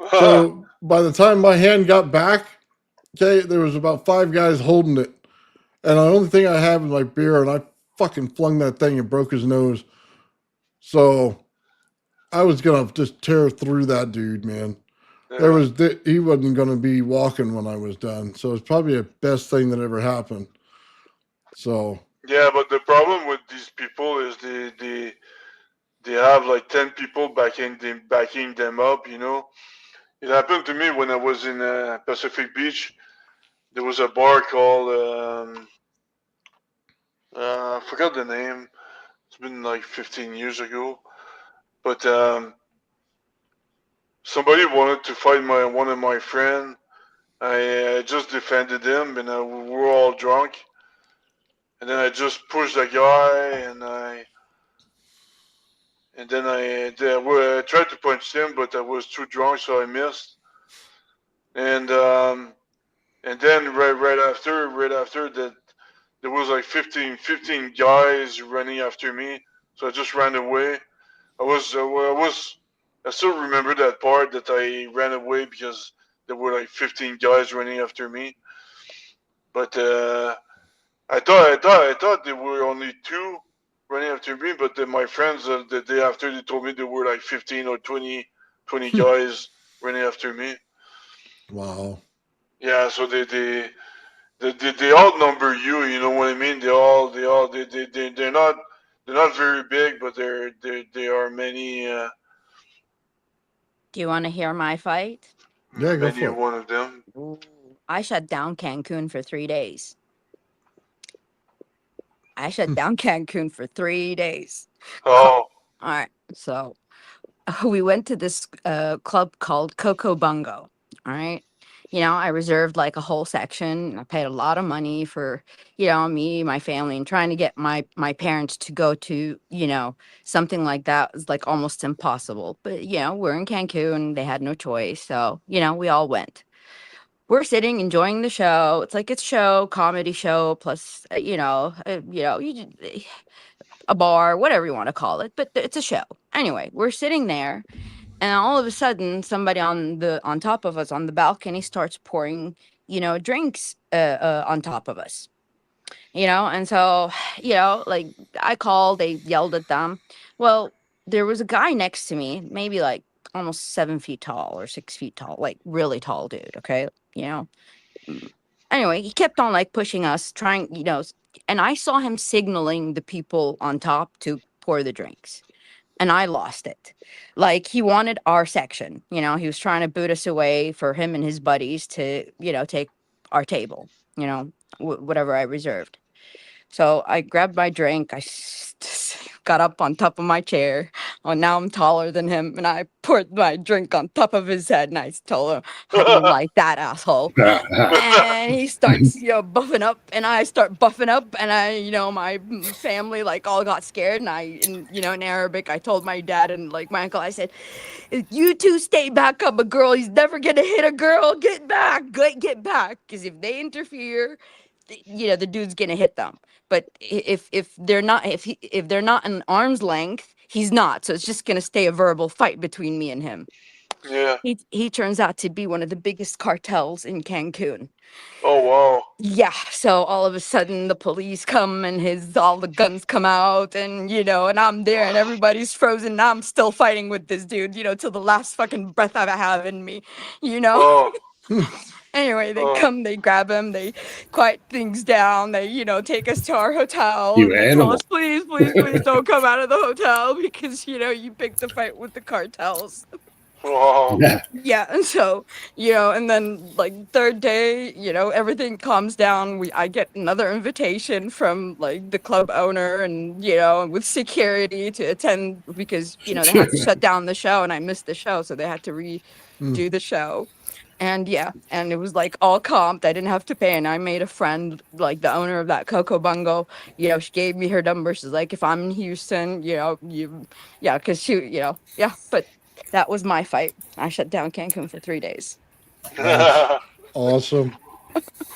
So by the time my hand got back, okay, there was about 5 guys holding it. And the only thing I have is my beer, and I fucking flung that thing and broke his nose. So I was gonna just tear through that dude, man. Yeah. He wasn't gonna be walking when I was done, so it's probably the best thing that ever happened. So Yeah, but the problem with these people is they have like 10 people backing them up. It happened to me when I was in Pacific Beach. There was a bar called I forgot the name. It's been like 15 years ago. But somebody wanted to fight one of my friend. I just defended him, and we were all drunk. And then I just pushed the guy, and then I tried to punch him, but I was too drunk, so I missed. And then right after that, there was like 15 guys running after me. So I just ran away. I still remember that part that I ran away because there were like 15 guys running after me. But I thought there were only two running after me. But then my friends the day after they told me there were like 15 or 20 guys running after me. wow. Yeah, so they outnumber you. You know what I mean? They're not very big, but they are many. Do you want to hear my fight? Yeah, go Many for it. one of them. Ooh. I shut down Cancun for 3 days. I shut down Cancun for 3 days. Oh, All right. So we went to this club called Coco Bungo. All right. I reserved like a whole section. I paid a lot of money for, me, my family, and trying to get my parents to go to, something like that was like almost impossible. But, we're in Cancun. They had no choice. So, we all went. We're sitting enjoying the show. It's like it's show, comedy show, plus, a bar, whatever you want to call it, but it's a show. Anyway, we're sitting there, and all of a sudden, somebody on top of us on the balcony starts pouring, drinks on top of us. And so, like I called, they yelled at them. Well, there was a guy next to me, maybe like almost 7 feet tall or 6 feet tall, like really tall dude. Okay, you know. Mm. Anyway, he kept on like pushing us, trying, and I saw him signaling the people on top to pour the drinks, and I lost it. Like he wanted our section, he was trying to boot us away for him and his buddies to, take our table, whatever I reserved. So I grabbed my drink. Got up on top of my chair. Oh, now I'm taller than him. And I poured my drink on top of his head. And I told him, how do you like that, asshole? And he starts, buffing up. And I start buffing up. And my family, like, all got scared. And in Arabic, I told my dad and, like, my uncle, I said, you two stay back up. A girl, he's never going to hit a girl. Get back. Get back. Because if they interfere, the dude's going to hit them. But if they're not if they're not an arm's length, he's not. So it's just gonna stay a verbal fight between me and him. yeah. He turns out to be one of the biggest cartels in Cancun. Oh, wow. Yeah. So all of a sudden the police come and all the guns come out and and I'm there and everybody's frozen and I'm still fighting with this dude, till the last fucking breath I have in me, Oh, Anyway, they oh, come, they grab him, they quiet things down, they, take us to our hotel, You and they tell animal. us, please, please, please don't come out of the hotel because, you picked the fight with the cartels. wow. Yeah. Yeah, and so, and then like third day, everything calms down. I get another invitation from like the club owner and, with security to attend because, they had to shut down the show and I missed the show, so they had to redo the show. And yeah, and it was like all comped. I didn't have to pay. And I made a friend, like the owner of that Coco Bungo. She gave me her number. She's like, if I'm in Houston, yeah, because yeah. But that was my fight. I shut down Cancun for 3 days. That's awesome.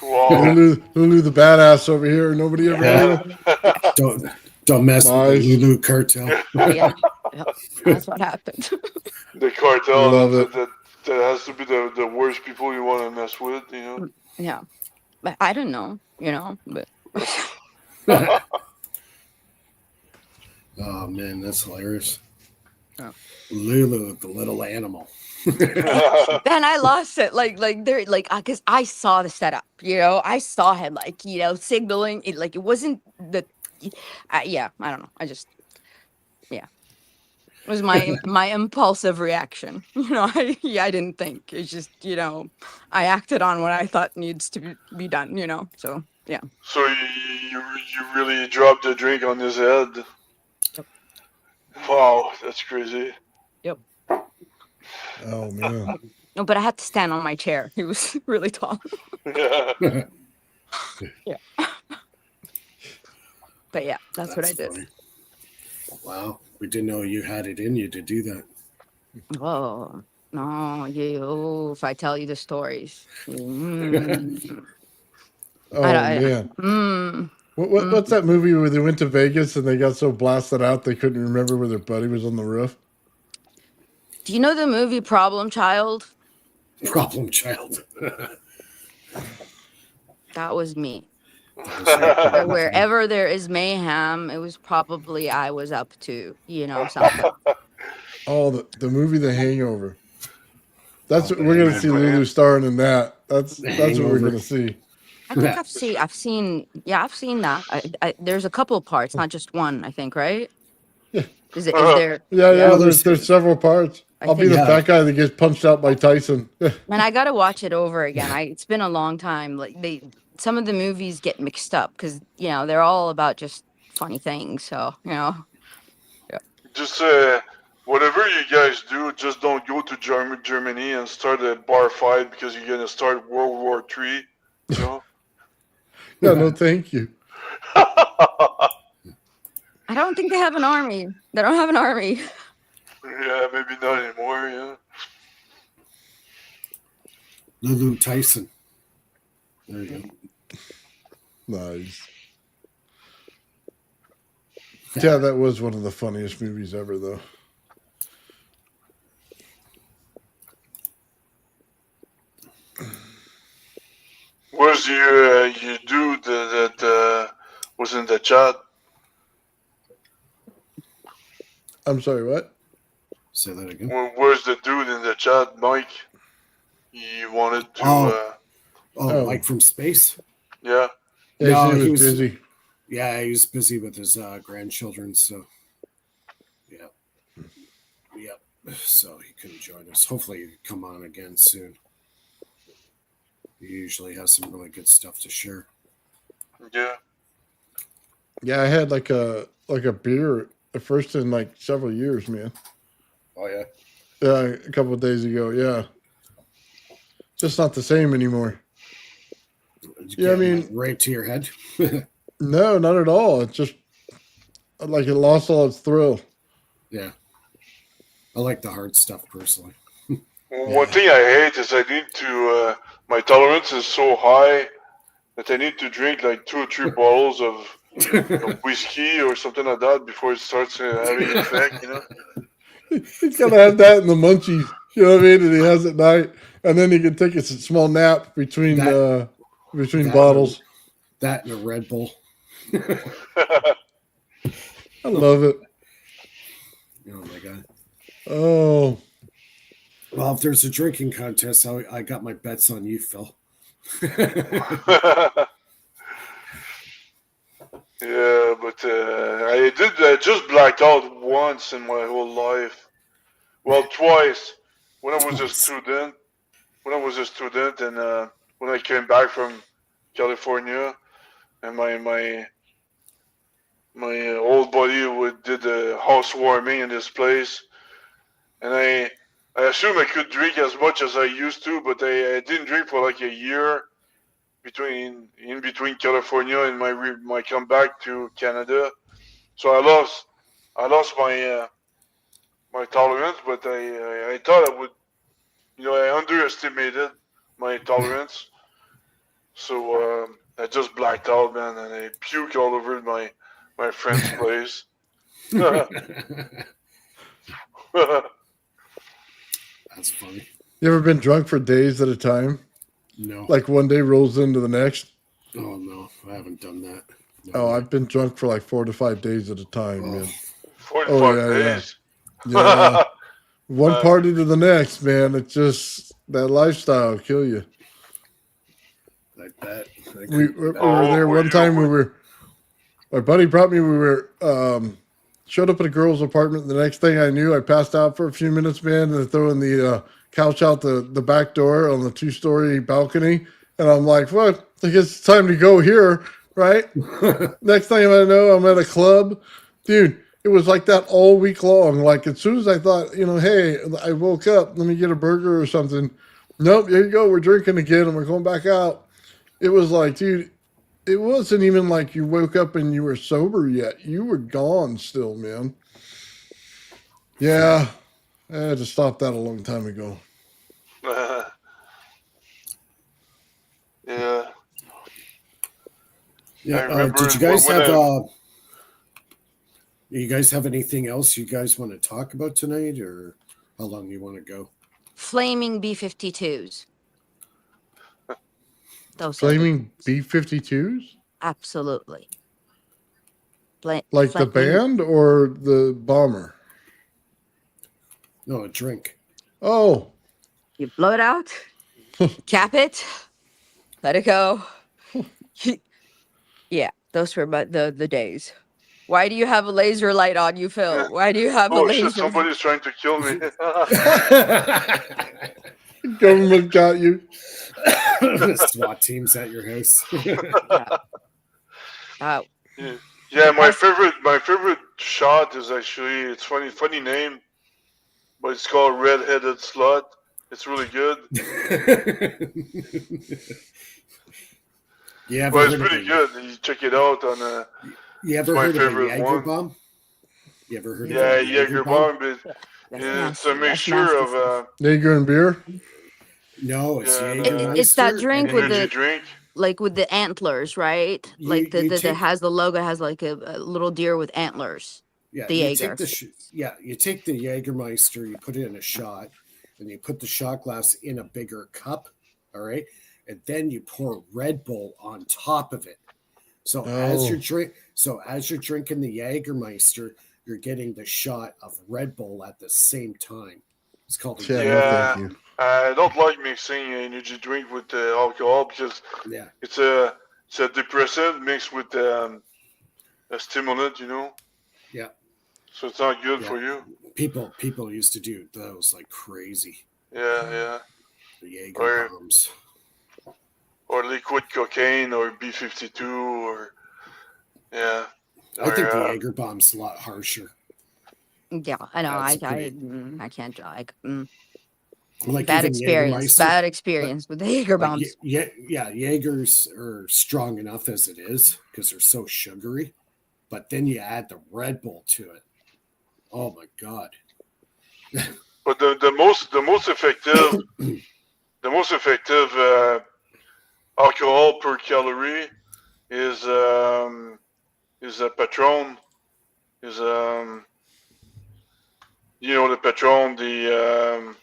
Wow. Who knew the badass over here? Nobody ever Yeah, Yeah. knew. Yeah. Don't mess with the Nice. Lulu cartel. yeah, yeah. That's what happened. The cartel, Love it. that has to be the worst people you want to mess with. Yeah, but I don't know, but Oh man, that's hilarious. Lulu, the little animal. Then I lost it. There, because I saw the setup. I saw him signaling. It wasn't the. Yeah, I don't know. Yeah. It was my impulsive reaction. I didn't think. It's just I acted on what I thought needs to be done. So yeah. So you really dropped the drink on his head. Yep. Wow, that's crazy. Yep. Oh man. No, but I had to stand on my chair. He was really tall. Yeah. Yeah. But yeah, that's what I did. Funny. Wow, we didn't know you had it in you to do that. Oh no, if I tell you the stories. Oh man. What's that movie where they went to Vegas and they got so blasted out they couldn't remember where their buddy was on the roof? Do you know the movie Problem Child? Problem Child. That was me. That was Wherever there is mayhem, it was probably I was up to, something. Oh, the movie The Hangover. That's what we're man. gonna see Lulu starring in that. That's what we're Hangover. gonna see. I think I've seen that. There's a couple parts, not just one, I think, right? Yeah. Is there? Yeah. There's several parts. I'll be the yeah. fat guy that gets punched out by Tyson. Man, I gotta watch it over again. It's been a long time. Some of the movies get mixed up because they're all about just funny things. So Just whatever you guys do, just don't go to Germany and start a bar fight because you're gonna start World War III. You know? Yeah, no, thank you. I don't think they have an army. They don't have an army. Yeah, maybe not anymore. Yeah. Lulu Tyson. There you go. Nice. Yeah, that was one of the funniest movies ever, though. Where's you dude that was in the chat? I'm sorry, what? Say that again. Where's the dude in the chat, Mike? He wanted to. Oh, Mike from space? Yeah. Yeah, No, he he was was- busy. Yeah, he was busy with his grandchildren, so yeah. Yep. So he couldn't join us. Hopefully he'll come on again soon. He usually has some really good stuff to share. Yeah. Yeah, I had like a beer the first in like several years, man. Oh yeah. Yeah, a couple of days ago. Yeah, just not the same anymore. I mean, right to your head. No, not at all. It's just like it lost all its thrill. Yeah. I like the hard stuff personally. One thing I hate is I need to. My tolerance is so high that I need to drink like 2 or 3 bottles of whiskey or something like that before it starts having an effect. He's gotta have that in the munchies. You know what I mean? And he has it at night, and then he can take a small nap between bottles. That and a Red Bull. I love it. Oh my god. Oh. Well, if there's a drinking contest, I got my bets on you, Phil. Yeah, but I just blacked out once in my whole life. Well, twice. When I was a student. And when I came back from California, and my old buddy did the housewarming in this place, and I assume I could drink as much as I used to, but I didn't drink for like a year in between California and my comeback to Canada. So I lost my tolerance, but I thought I would, I underestimated my tolerance. So I just blacked out, man, and I puked all over my friend's place. That's funny. You ever been drunk for days at a time? No. Like one day rolls into the next? Oh no, I haven't done that. No. Oh, I've been drunk for like 4 to 5 days at a time, man. 45 yeah. days. Yeah. One Uh, party to the next, man. It's just that lifestyle will kill you. Like that. I We couldn't do we that. were there one time. you? My buddy brought me. We were showed up at a girl's apartment. The next thing I knew, I passed out for a few minutes, man, and they're throwing the couch out the back door on the 2-story balcony. And I'm like, well, I guess it's time to go here, right? Next thing I know, I'm at a club. Dude, it was like that all week long. Like, as soon as I thought, hey, I woke up, let me get a burger or something. Nope, here you go. We're drinking again and we're going back out. It was like, dude, it wasn't even like you woke up and you were sober yet. You were gone still, man. Yeah, I had to stop that a long time ago. Yeah. Yeah. I remember Did you guys when have I, you guys have anything else you guys want to talk about tonight, or how long you want to go? Flaming B-52s. Those are the Flaming B-52s? absolutely. Like the Flaming, band or the bomber? No, a drink. Oh, you blow it out, cap it, let it go. Yeah, those were the days. Why do you have a laser light on you, Phil? Why do you have a oh shit, laser? somebody's trying to kill me. government got you. SWAT teams at your house. Yeah. Yeah, The my best- favorite shot is actually, it's funny name, but it's called Red-Headed Slut. It's really good. You ever Well, it's heard of pretty a, good. You check it out on. You It's ever my heard of a favorite Jaeger one. bomb? You ever heard Yeah, of a Jaeger bomb? Jägerbomb. But That's it's a nasty. That's mixture nasty of stuff. Jaeger and beer? No, it's Yeah, It's that Jägermeister. drink and with energy the drink. like with the antlers, right? Like you that take has the logo has like a little deer with antlers. yeah The you Jaeger. take you take the Jägermeister, you put it in a shot, and you put the shot glass in a bigger cup. All right, and then you pour Red Bull on top of it. So as Oh, you're drinking the Jägermeister, you're getting the shot of Red Bull at the same time. It's called a yeah, no, thank Yeah, you. I don't like mixing energy drink with alcohol because yeah. it's a depressant mixed with a stimulant, Yeah, so it's not good yeah. for you. People used to do those like crazy. Yeah. The Jaeger Or bombs. liquid cocaine or B-52 or yeah. I think the Or Jaeger bomb's a lot harsher. Yeah, I know. That's I a pretty I can't like like bad even experience. Jägermeister. Bad But experience with the Jaeger like bombs. yeah, Jaegers are strong enough as it is because they're so sugary. But then you add the Red Bull to it. Oh my god! but the most effective alcohol per calorie is a Patron, is the Patron, the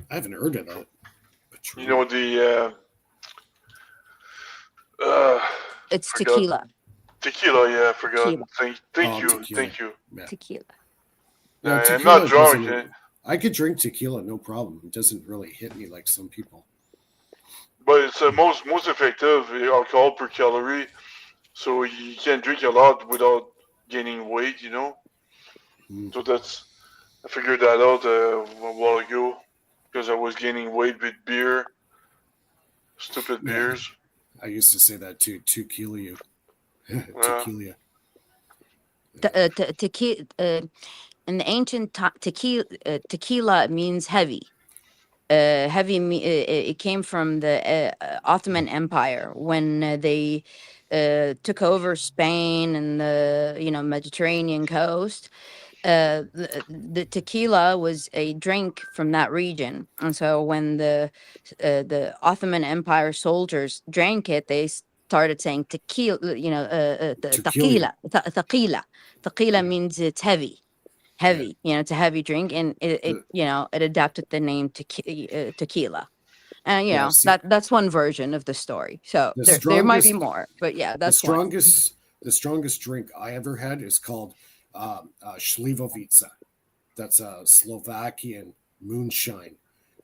I haven't heard of that. the uh It's forgot tequila. tequila. Yeah, I forgot. Tequila. Tequila. Thank you. Yeah. Tequila. No, I'm not tequila drunk. doesn't. I could drink tequila, no problem. It doesn't really hit me like some people. But it's the most effective alcohol per calorie, so you can drink a lot without gaining weight. Mm. So I figured that out a while ago because I was gaining weight with beer, stupid Yeah. beers. I used to say that too. Tequila. Tequila. Tequila. In the ancient tequila means heavy. It came from the Ottoman Empire when they took over Spain and the Mediterranean coast. The tequila was a drink from that region, and so when the Ottoman Empire soldiers drank it, they started saying tequila. Tequila. Tequila means it's heavy. It's a heavy drink, and it adapted the name tequila. And Yeah. See, that's one version of the story. So the there might be strongest, more, but yeah, the that's one. strongest drink I ever had is called Slivovica. That's a Slovakian moonshine.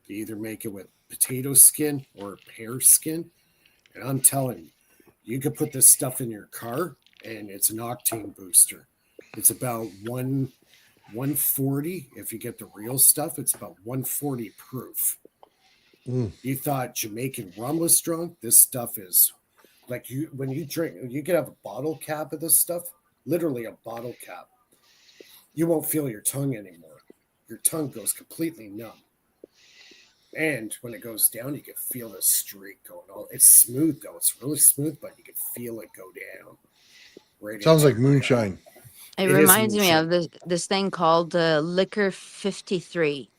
You either make it with potato skin or pear skin. And I'm telling you, you could put this stuff in your car and it's an octane booster. It's about 140. If you get the real stuff, it's about 140 proof. Mm. You thought Jamaican rum was strong? This stuff is like you when you drink, you could have a bottle cap of this stuff, literally a bottle cap. You won't feel your tongue anymore. Your tongue goes completely numb. And when it goes down, you can feel the streak going on. It's smooth though. It's really smooth, but you can feel it go down. Right Sounds into like your moonshine. It It is reminds me of moonshine. this thing called Liquor 53.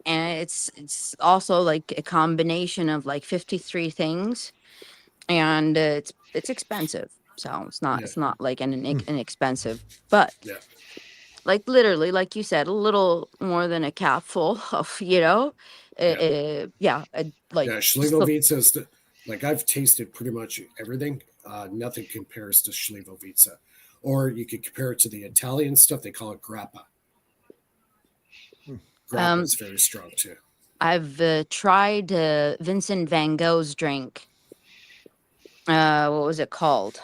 And it's also like a combination of like 53 things, and it's expensive. So Yeah, it's not like Hmm. inexpensive, but yeah, like literally, like you said, a little more than a cap full of, yeah. yeah, like Yeah, just the Schlivovitza is like I've tasted pretty much everything. Nothing compares to Schlivovitza. Or you could compare it to the Italian stuff. They call it grappa. Grappa um is very strong too. I've tried Vincent Van Gogh's drink. What was it called?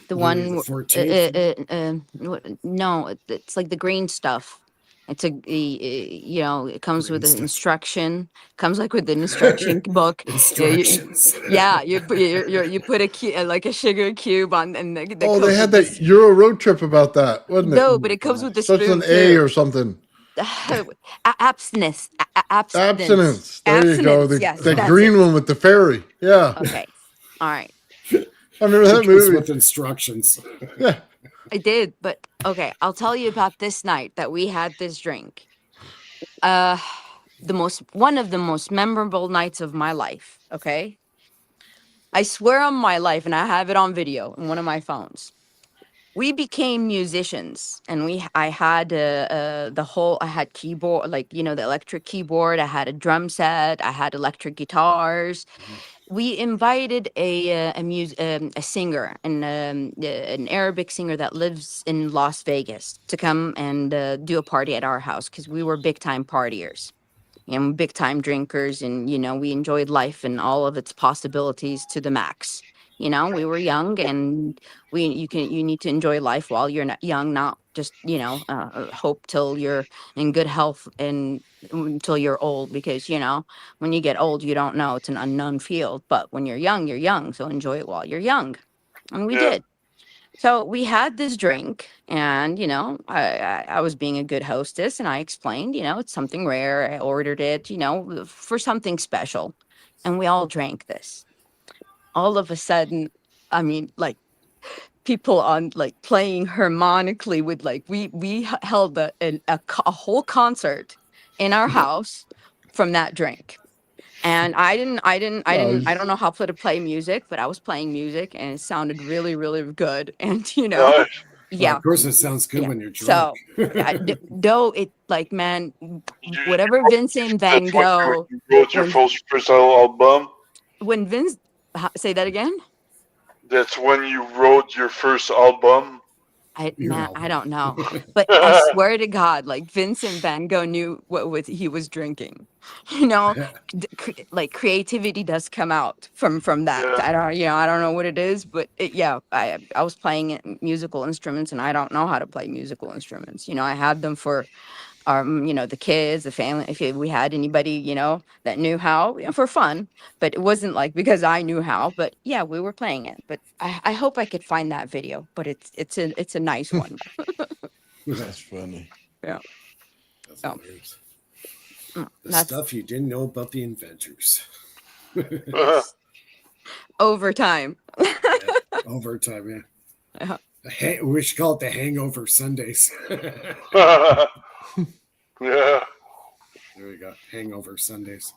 The Louis one, the 14th. no, it's like the green stuff. It's it comes with Green an stuff. instruction. Comes like with an instruction book. Yeah, Instructions. yeah, you put like a sugar cube on, and that Oh, they comes had with that this. Euro road trip about that, wasn't it? No, Oh but my it comes god. with the Starts with spoon an A too. or something. Abstinence, abstinence, Abstinence. There you go. abstinence. The Yes, the that's green it. one with the fairy. Yeah, Okay, all right. I remember that It comes movie. with instructions. Yeah. I did, but okay, I'll tell you about this night that we had this drink. The most one of the most memorable nights of my life. Okay, I swear on my life, and I have it on video in one of my phones. We became musicians, and I had the whole. I had keyboard, like the electric keyboard. I had a drum set. I had electric guitars. We invited a singer, an Arabic singer that lives in Las Vegas, to come and do a party at our house because we were big time partiers and big time drinkers, and we enjoyed life and all of its possibilities to the max. We were young, and you need to enjoy life while you're not young, not just hope till you're in good health and until you're old, because when you get old you don't know, it's an unknown field, but when you're young, so enjoy it while you're young, and we Yeah. did. So we had this drink, and I was being a good hostess, and I explained, it's something rare. I ordered it, for something special, and we all drank this. All of a sudden, I mean, like people on like playing harmonically with like we held a whole concert in our house from that drink. And I Nice. don't know how to play music, but I was playing music and it sounded really, really good. And Nice. Well, of yeah, course, it sounds good yeah. when you're drunk. So though it like, man, You, whatever Vincent Van that's when Gogh, you wrote your when first album. Vince, say that again. That's when you wrote your first album. Your I album. don't know, but I swear to God, like Vincent Van Gogh knew he was drinking. You know, like creativity does come out from that. Yeah. I don't know what it is, but yeah, I was playing musical instruments, and I don't know how to play musical instruments. I had them for the kids, the family, if we had anybody, that knew how, for fun. But it wasn't like because I knew how. But yeah, we were playing it. But I hope I could find that video. But it's a nice one. That's funny. Yeah. That's So hilarious. The that's stuff you didn't know about the inventors. yes. Overtime. Yeah, overtime. Yeah. Yeah, we should call it the Hangover Sundays. Yeah. There we go, Hangover Sundays.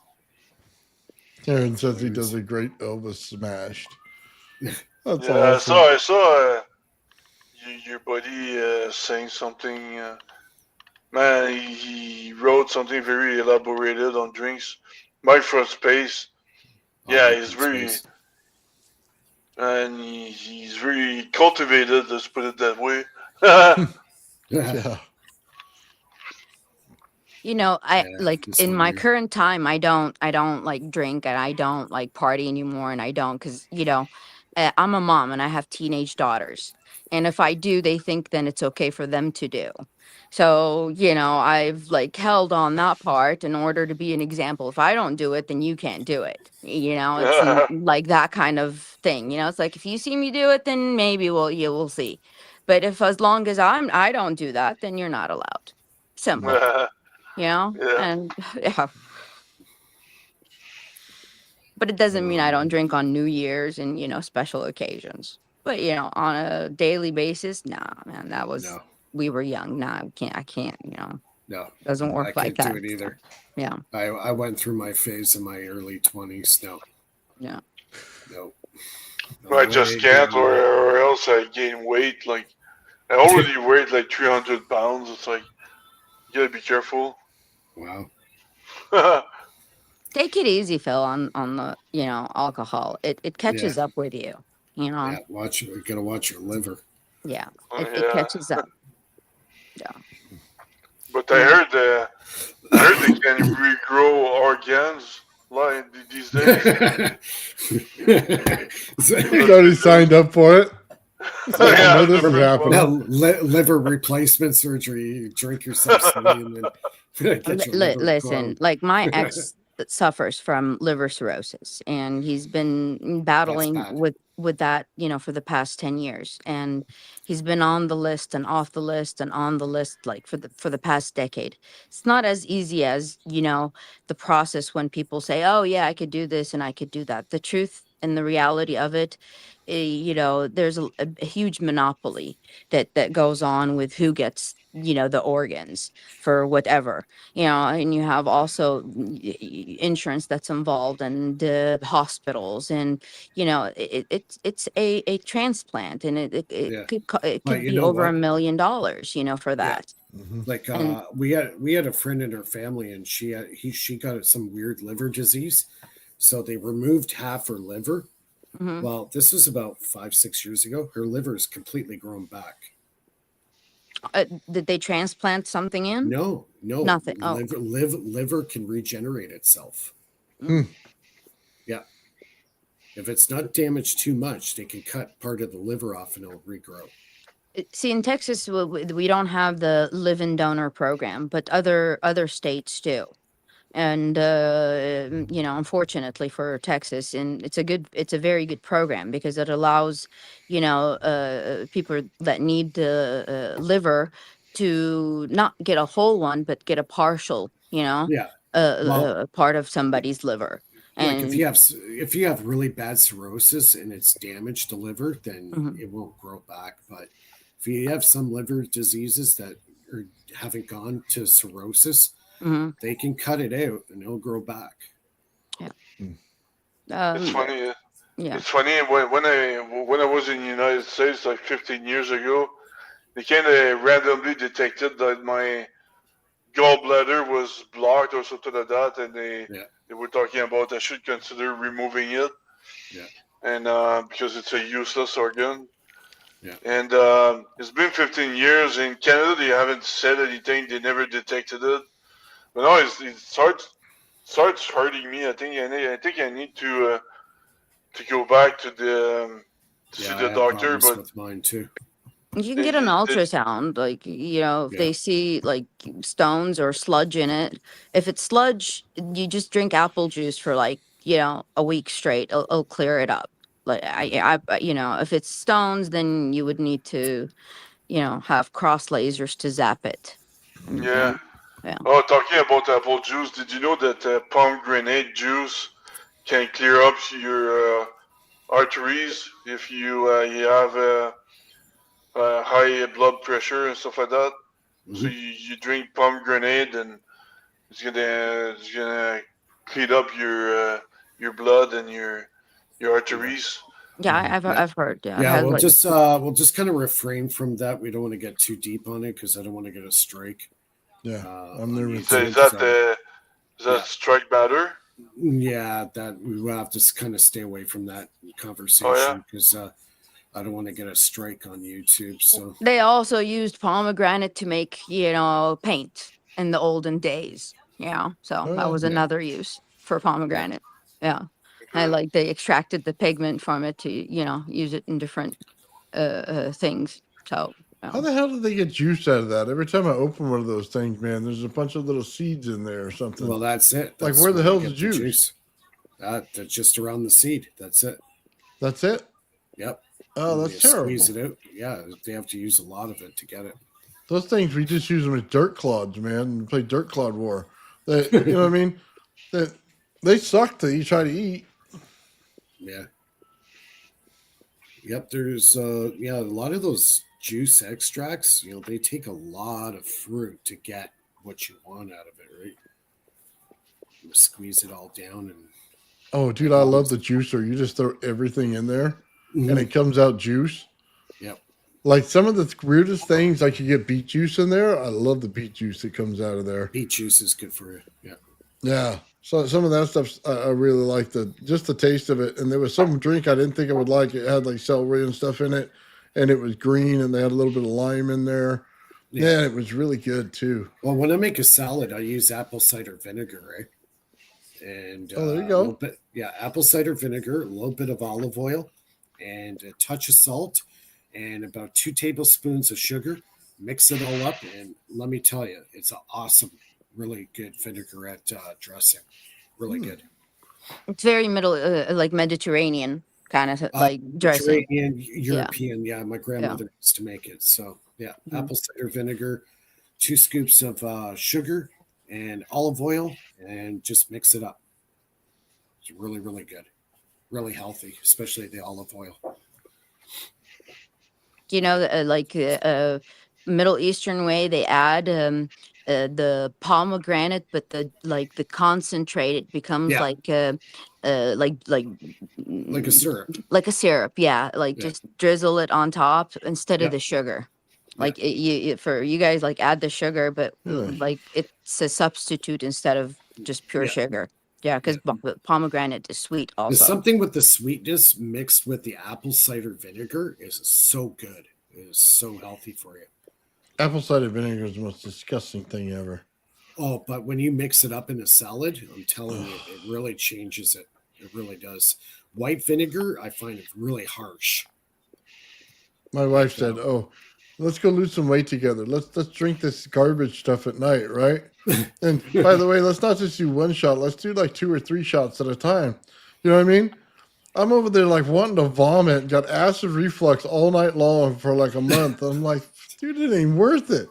Aaron says he does a great Elvis smashed. That's Yeah. awesome. I saw your buddy saying something. Man, he wrote something very elaborated on drinks. Mike from Space. Yeah, Mike he's from very Space. and he's very cultivated. Let's put it that way. Yeah. Yeah. Yeah. You know, I Yeah, like it's in my weird. current time, I don't like drink and I don't like party anymore. And I don't, cause I'm a mom and I have teenage daughters. And if I do, they think then it's okay for them to do. So, I've like held on that part in order to be an example. If I don't do it, then you can't do it. Like that kind of thing. It's like if you see me do it, then maybe you will see. But if as long as I don't do that, then you're not allowed. Simple. Yeah. And yeah, but it doesn't mean I don't drink on New Year's and special occasions. But on a daily basis, nah, man, No, we were young. Nah, I can't, no, doesn't I work like can't do that. it either. Yeah, I went through my phase in my early 20s. No, yeah. no, no I just way. can't, No way. or else I gain weight. Like I already weighed like 300 pounds. It's like you gotta be careful. Wow. Take it easy, Phil, on the alcohol. It Yeah, catches up with you. yeah. Watch. You gotta watch your liver. Yeah, it Yeah, catches up. Yeah, but you know. I heard they can regrow organs like these days. He's already signed up for it. He's like, I Yeah, know the this is first one. Now, happening. liver replacement surgery. You drink yourself silly and then get your liver Listen, cloned. like my ex suffers from liver cirrhosis and he's been That's battling bad. with that, for the past 10 years. And he's been on the list and off the list and on the list like for the past decade. It's not as easy as, the process when people say, "Oh yeah, I could do this and I could do that." The truth and the reality of it, there's a huge monopoly that goes on with who gets, the organs for whatever, and you have also insurance that's involved and hospitals and it's a transplant and Yeah. it But could you be know over what? $1 million for Yeah. that. Mhm. Like And we had a friend in her family and she got some weird liver disease. So they removed half her liver. mhm. Well, this was about 5, 6 years ago. Her liver is completely grown back. Did they transplant something in? No, no. Nothing. Oh. Liver can regenerate itself. Mm. Yeah. If it's not damaged too much, they can cut part of the liver off and it'll regrow. See, in Texas, we don't have the live-in donor program, but other states do. And unfortunately for Texas, and it's a very good program because it allows people that need the liver to not get a whole one but get a partial, Yeah. Well, part of somebody's liver. like And if you have really bad cirrhosis and it's damaged the liver, then mhm, it won't grow back. But if you have some liver diseases that haven't gone to cirrhosis, mhm, they can cut it out and it'll grow back. yeah, It's funny. yeah, It's funny when I was in the United States like 15 years ago, they kind of randomly detected that my gallbladder was blocked or something like that, and Yeah, they were talking about I should consider removing it, yeah, and because it's a useless organ. yeah. And it's been 15 years in Canada. They haven't said anything. They never detected it. But now it starts hurting me. I think I need to go back to see Yeah, I the had doctor. problems But with mine too. you can they, get an they, ultrasound, like, if Yeah. they see like stones or sludge in it. If it's sludge, you just drink apple juice for like, a week straight. It'll clear it up. Like if it's stones, then you would need to, have cross lasers to zap it. And yeah. yeah. Oh, talking about apple juice, did you know that pomegranate juice can clear up your arteries if you have high blood pressure and stuff like that? So Hmm. you drink pomegranate and it's gonna clean up your blood and your Yeah. arteries. Yeah, Mhm. I've heard. Yeah, it Yeah, has like we'll just kind of refrain from that. We don't want to get too deep on it because I don't want to get a strike Yeah, I'm on nervous So too. is YouTube. that So is yeah, that strike batter? yeah, that we will have to kind of stay away from that Oh yeah. conversation because I don't want to get a strike on YouTube. So they also used pomegranate to make, paint. in the olden days. So Oh, that yeah. was Yeah. another use for pomegranate. Yeah. I like they extracted the pigment from it to use it in different things. So How the hell did they get juice out of that? Every time I open one of those things, man, there's a bunch of little seeds in there or something. Well, that's it. Like, That's where the they hell's get the juice? That's just around the seed. That's it. That's it? Yep. Oh, When that's you terrible. squeeze it out, yeah, they have to use a lot of it to get it. Those things, we just use them as dirt clods, man. We play dirt clod war. You know what I mean? They suck to you try to eat. Yeah. Yep. There's a lot of those juice extracts. They take a lot of fruit to get what you want out of it, right? You squeeze it all down and Oh, dude, I love the juicer. You just throw everything in there, and it comes out juice. Yep. Like some of the weirdest things, like you get beet juice in there. I love the beet juice that comes out of there. Beet juice is good for you. Yeah. Yeah. So some of that stuff I really like just the taste of it. And there was some drink I didn't think I would like. It had like celery and stuff in it, and it was green, and they had a little bit of lime in there. Yeah, and it was really good too. Well, when I make a salad, I use apple cider vinegar, right? And there you go. Apple cider vinegar, a little bit of olive oil, and a touch of salt, and about 2 tablespoons of sugar. Mix it all up, and let me tell you, it's an awesome, really good vinaigrette dressing. Really good. it's very like Mediterranean kind of like dressing. Mediterranean, European. Yeah, my grandmother used to make it. So yeah, apple cider vinegar, 2 scoops of sugar and olive oil, and just mix it up. It's really, really good. Really healthy, especially the olive oil. Like Middle Eastern way, they add the pomegranate, but the concentrate, it becomes like like a syrup. Like a syrup, just drizzle it on top instead of the sugar. Like for you guys, like add the sugar, but like it's a substitute instead of just pure sugar. Yeah, because pomegranate is sweet also. Something with the sweetness mixed with the apple cider vinegar is so good. It is so healthy for you. Apple cider vinegar is the most disgusting thing ever. Oh, but when you mix it up in a salad, I'm telling you, it really changes it. It really does. White vinegar, I find it really harsh. My wife said, "Oh, let's go lose some weight together. Let's drink this garbage stuff at night, right?" And by the way, let's not just do one shot. Let's do like 2 or 3 shots at a time. You know what I mean? I'm over there like wanting to vomit, got acid reflux all night long for like a month. I'm like, dude, it ain't worth it.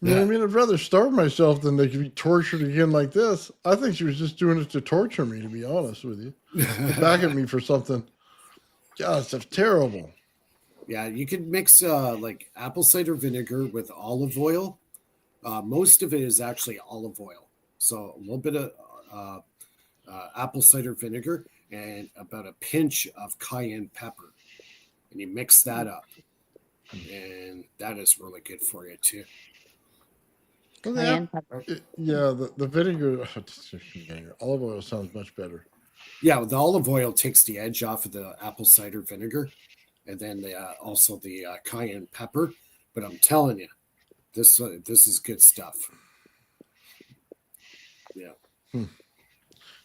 You know what I mean? I'd rather starve myself than to be tortured again like this. I think she was just doing it to torture me, to be honest with you. Back at me for something. God, it's terrible. Yeah, you could mix like apple cider vinegar with olive oil. Most of it is actually olive oil. So a little bit of apple cider vinegar and about a pinch of cayenne pepper. And you mix that up. And that is really good for you too. Cayenne pepper. The vinegar, olive oil sounds much better. Yeah, the olive oil takes the edge off of the apple cider vinegar, and then also the cayenne pepper. But I'm telling you, this is good stuff. Yeah.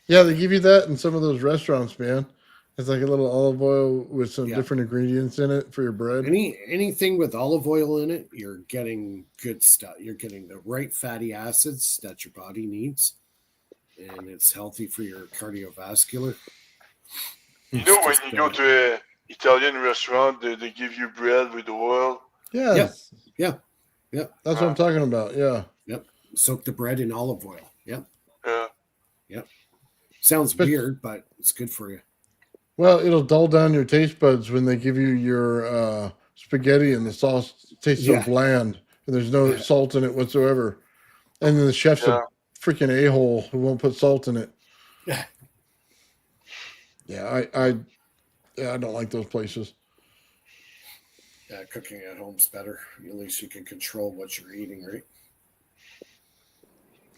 Yeah, they give you that in some of those restaurants, man. It's like a little olive oil with some different ingredients in it for your bread. Anything with olive oil in it, you're getting good stuff. You're getting the right fatty acids that your body needs, and it's healthy for your cardiovascular. When you go to an Italian restaurant, they give you bread with oil. Yes. Yeah. That's what I'm talking about. Yeah. Yep. Soak the bread in olive oil. Yep. Yep. Sounds weird, but it's good for you. Well, it'll dull down your taste buds when they give you your spaghetti and the sauce tastes so bland and there's no salt in it whatsoever. And then the chef's a freaking a-hole who won't put salt in it. Yeah. Yeah, I don't like those places. Yeah, cooking at home's better. At least you can control what you're eating, right?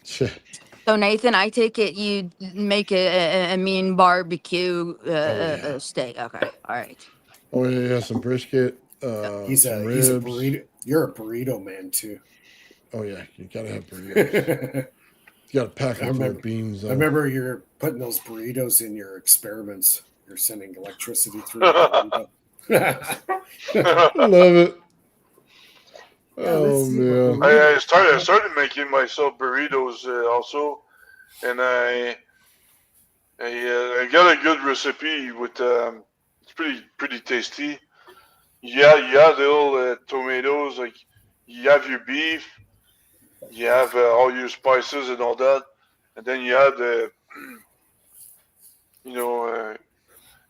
So Nathan, I take it you make a mean barbecue steak. Okay, all right. Oh yeah, some brisket. He's a burrito. You're a burrito man too. Oh yeah, you gotta have burritos. You gotta pack I them full remember, of beans. I Though. remember you're putting those burritos in your experiments. You're sending electricity through a burrito. I love it. Yeah, let's Oh see what man. I burritos. started I started making myself burritos also, and I got a good recipe with it's pretty tasty. You have little tomatoes, like you have your beef, you have all your spices and all that, and then you have the you know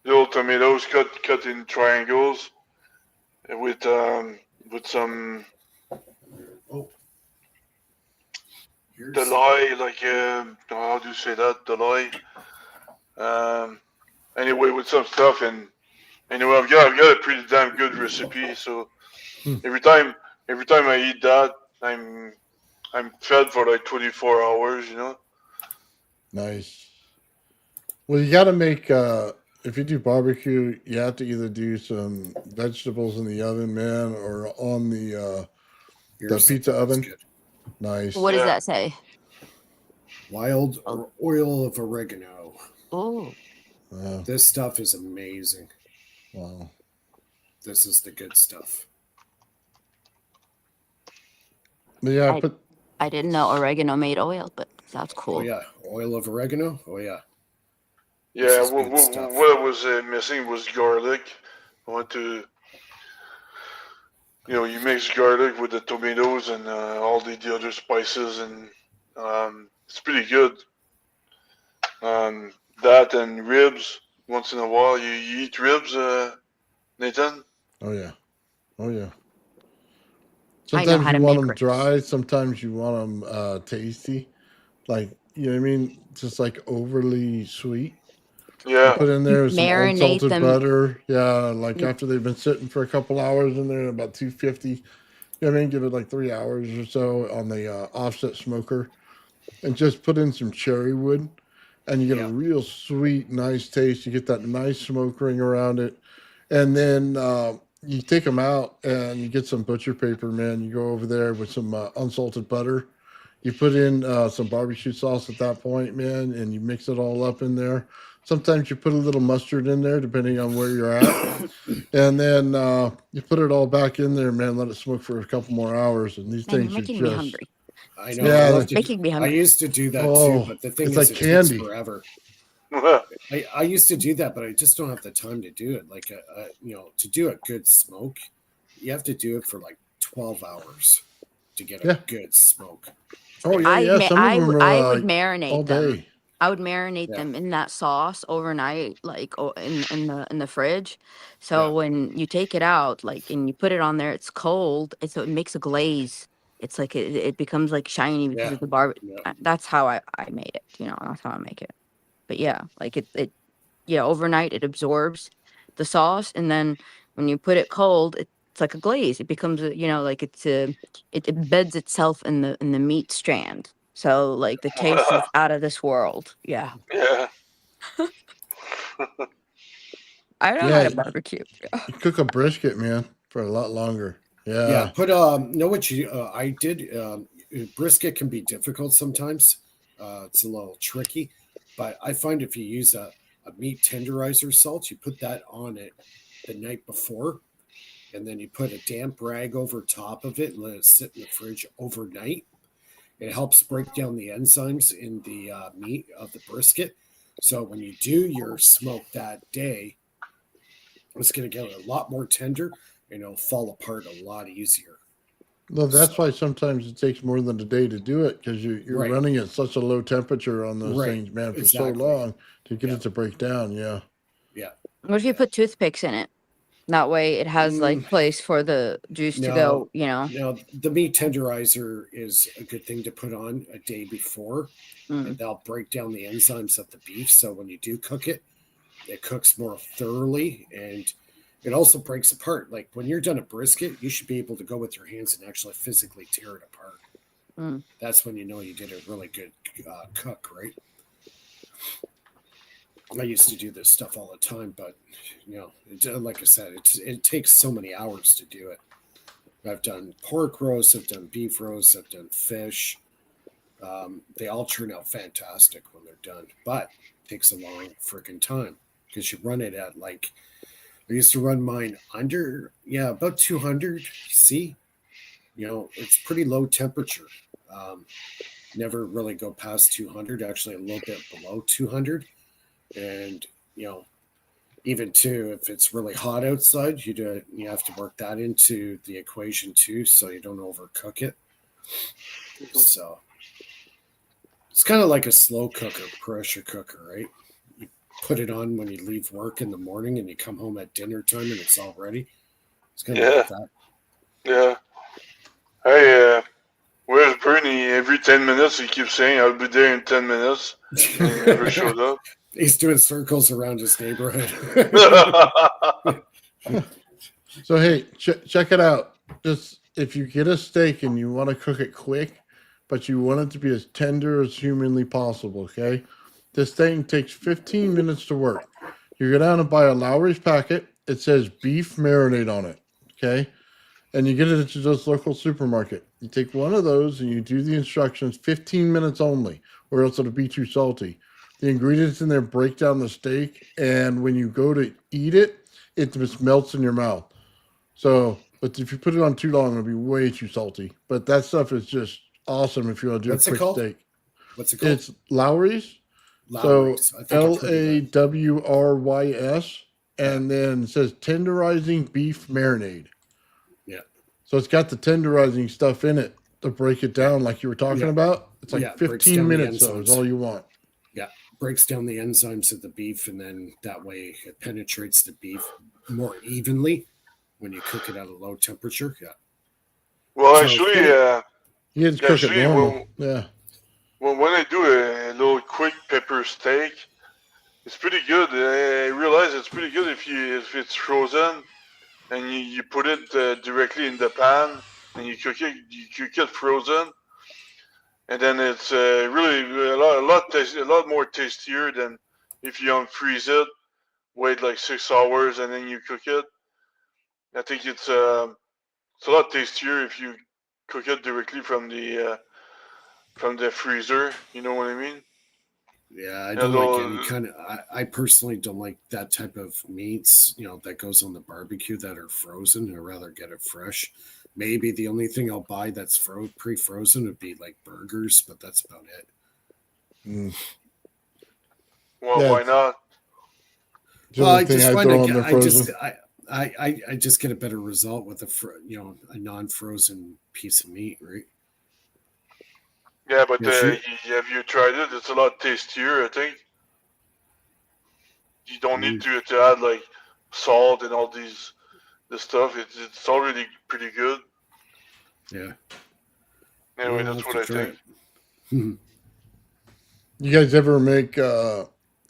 little tomatoes cut in triangles with some Oh, here's delay, like how do you say that, delay? Um, anyway, with some stuff, and anyway, I've got a pretty damn good recipe. So Hmm. every time every time I eat that, I'm fed for like 24 hours. You know. Nice. Well, you gotta make. If you do barbecue, you have to either do some vegetables in the oven, man, or on the here's pizza something that's oven. good. What Nice. does Yeah. that say? Wild Oh, or oil of oregano. oh, This stuff is amazing. Wow. This is the good stuff. But yeah, I I didn't know oregano made oil, but that's Oh cool. yeah, oil of oregano. Oh yeah, this Yeah. is What, good what, stuff. what I was missing was garlic. I want to, you mix garlic with the tomatoes and all the other spices, and it's pretty good. Um, that and ribs. Once in a while, you eat ribs, Nathan. Oh yeah. Oh yeah. I know Sometimes how you to want make them ribs. dry. Sometimes you want them tasty. Like you know what I mean? Just like overly sweet. You Yeah. put in there some Marinate unsalted them. butter. Yeah, like m- after they've been sitting for a couple hours in there, about 250. You know what I mean? Give it like 3 hours or so on the offset smoker, and just put in some cherry wood, and you get a Yeah, real sweet, nice taste. You get that nice smoke ring around it, and then you take them out and you get some butcher paper, man. You go over there with some unsalted butter. You put in some barbecue sauce at that point, man, and you mix it all up in there. Sometimes you put a little mustard in there, depending on where you're at, and then you put it all back in there, man. Let it smoke for a couple more hours, and these Man, you're things are making me just hungry. I know. I yeah. love to. Making me I hungry. used to do that too, Oh, but the thing it's is, like it takes candy. forever. Yeah. I used to do that, but I just don't have the time to do it. Like, to do a good smoke, you have to do it for like 12 hours to get a Yeah. good smoke. Oh yeah, I yeah. ma- Some of I them w- are I would like all marinate them. day. I would marinate Yeah, them in that sauce overnight, like in the fridge. yeah, So when you take it out, like and you put it on there, it's cold. So it makes a glaze. It's like it becomes like shiny because yeah, of the barb. yeah. That's how I made it. That's how I make it. But yeah, like yeah, overnight it absorbs the sauce, and then when you put it cold, it's like a glaze. It becomes like it embeds itself in the meat strand. So like the taste is out of this world. Yeah, Yeah. I know how Yeah, to barbecue. you cook a brisket, man, for a lot longer. Yeah, Yeah. put know what you I did brisket can be difficult sometimes. It's a little tricky, but I find if you use a meat tenderizer salt, you put that on it the night before, and then you put a damp rag over top of it and let it sit in the fridge overnight. It helps break down the enzymes in the meat of the brisket. So when you do your smoke that day, it's going to get a lot more tender and it'll fall apart a lot easier. No, that's So, why sometimes it takes more than a day to do it because you're right, running at such a low temperature on those right, things, man, for so exactly. long to get Yeah, it to break down. Yeah. yeah, What if you yeah. put toothpicks in it? That way it has like Mm, place for the juice to no, go. You know. no, the meat tenderizer is a good thing to put on a day before, and Mm. they'll break down the enzymes of the beef. So when you do cook it, it cooks more thoroughly and it also breaks apart. Like when you're done a brisket, you should be able to go with your hands and actually physically tear it apart. Mm. That's when you know you did a really good cook, right? I used to do this stuff all the time, but like I said, it takes so many hours to do it. I've done pork roast, I've done beef roast, I've done fish. They all turn out fantastic when they're done, but it takes a long freaking time because you run it at like I used to run mine under, about 200 C. It's pretty low temperature. Um, Never really go past 200, actually a little bit below 200. And, even too, if it's really hot outside, you have to work that into the equation too, so you don't overcook it. So it's kind of like a slow cooker, pressure cooker, right? You put it on when you leave work in the morning and you come home at dinner time and it's all ready. It's kind of like that. Yeah. Hey, where's Bernie? Every 10 minutes he keeps saying, I'll be there in 10 minutes. And he never showed up. He's doing circles around his neighborhood. So hey, check it out. Just if you get a steak and you want to cook it quick, but you want it to be as tender as humanly possible, okay? This thing takes 15 minutes to work. You go down and buy a Lowry's packet. It says beef marinade on it, okay? And you get it at just local supermarket. You take one of those and you do the instructions 15 minutes only, or else it'll be too salty. The ingredients in there break down the steak, and when you go to eat it, it just melts in your mouth. So, but if you put it on too long, it'll be way too salty. But that stuff is just awesome if you want to do What's a it quick called? steak. What's it called? It's Lowry's. Lowry's. So I think I've heard of that. LAWRYS, and then it says tenderizing beef marinade. Yeah. So it's got the tenderizing stuff in it to break it down, like you were talking about. It's like breaks 15 down the minutes, though, is enzymes. all you want. Yeah, breaks down the enzymes of the beef, and then that way it penetrates the beef more evenly when you cook it at a low temperature. Yeah. Well, So, actually, You just cook it actually, normal. Yeah. when I do a little quick pepper steak, it's pretty good. I realize it's pretty good if it's frozen and you put it directly in the pan and you cook it frozen, and then it's really a lot more tastier than if you unfreeze it, wait like 6 hours and then you cook it. I think it's a lot tastier if you cook it directly from the freezer. You know what I mean? yeah, I A don't like any little, kind of. I personally don't like that type of meats. That goes on the barbecue that are frozen. I'd rather get it fresh. Maybe the only thing I'll buy that's pre-frozen would be like burgers, but that's about it. well, Yeah, why not? the only thing I throw on there frozen. I just get a better result with a non-frozen piece of meat, right? Yeah, but Yes, have you tried it? It's a lot tastier, I think. You don't need to add like salt and all this stuff. It's already pretty good. Yeah. Anyway, I'll that's have what to I try think. it. You guys ever make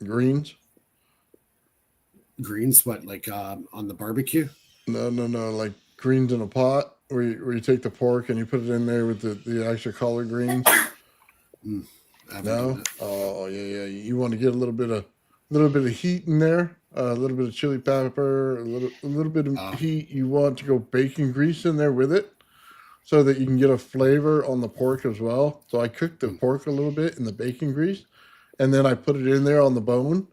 greens? Greens, what, like on the barbecue? No. Like greens in a pot where you take the pork and you put it in there with the extra collard greens. No. Oh yeah. You want to get a little bit of heat in there, a little bit of chili pepper, a little bit of heat. You want to go bacon grease in there with it, so that you can get a flavor on the pork as well. So I cooked the pork a little bit in the bacon grease, and then I put it in there on the bone,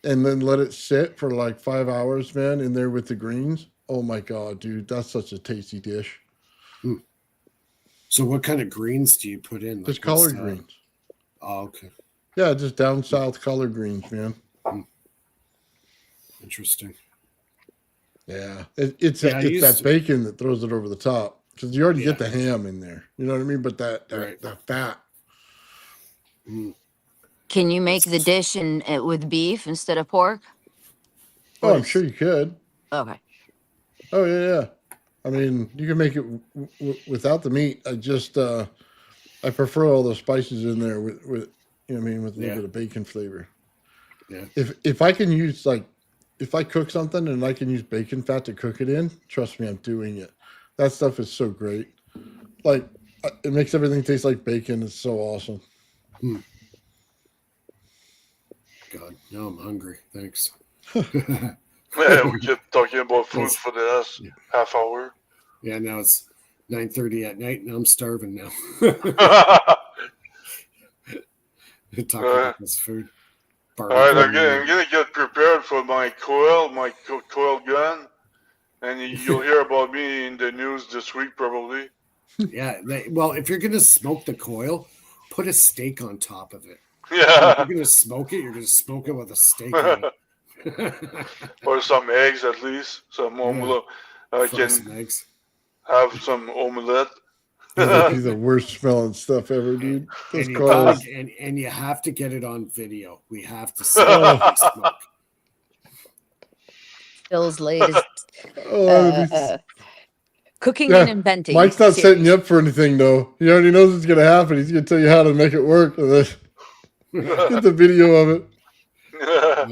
and then let it sit for like 5 hours, man, in there with the greens. Oh my God, dude, that's such a tasty dish. So what kind of greens do you put in? Just collard greens. Oh, okay. Yeah, just down south collard greens, man. Interesting. Yeah, it's that bacon that throws it over the top, because you already get the ham in there. You know what I mean? But that fat. Can you make the dish with beef instead of pork? Oh, I'm sure you could. Okay. Oh yeah. I mean, you can make it without the meat. I prefer all the spices in there with you know what I mean, with a little bit of bacon flavor. Yeah. If I can use if I cook something and I can use bacon fat to cook it in, trust me, I'm doing it. That stuff is so great. Like, it makes everything taste like bacon. It's so awesome. God, now I'm hungry. Thanks. Yeah, we kept talking about food for the last half hour. Yeah, now it's 9:30 at night, and I'm starving now. Talking Uh, about this food. All right, Barbecue. I'm gonna get prepared for my coil gun, and you'll hear about me in the news this week probably. Yeah. Well, if you're gonna smoke the coil, put a steak on top of it. If Yeah, you're gonna smoke it, you're gonna smoke it with a steak on it. or some eggs at least. Some omelette. I Fry can some eggs. have some omelette. Those would be the worst smelling stuff ever, dude. Those And you gotta coils. and you have to get it on video. We have to see Oh. it smoke. Phil's latest Oh, that'd be- cooking Yeah, and inventing. Mike's not setting you series. up for anything, though. He already knows it's going to happen. He's going to tell you how to make it work. And then get the video of it. I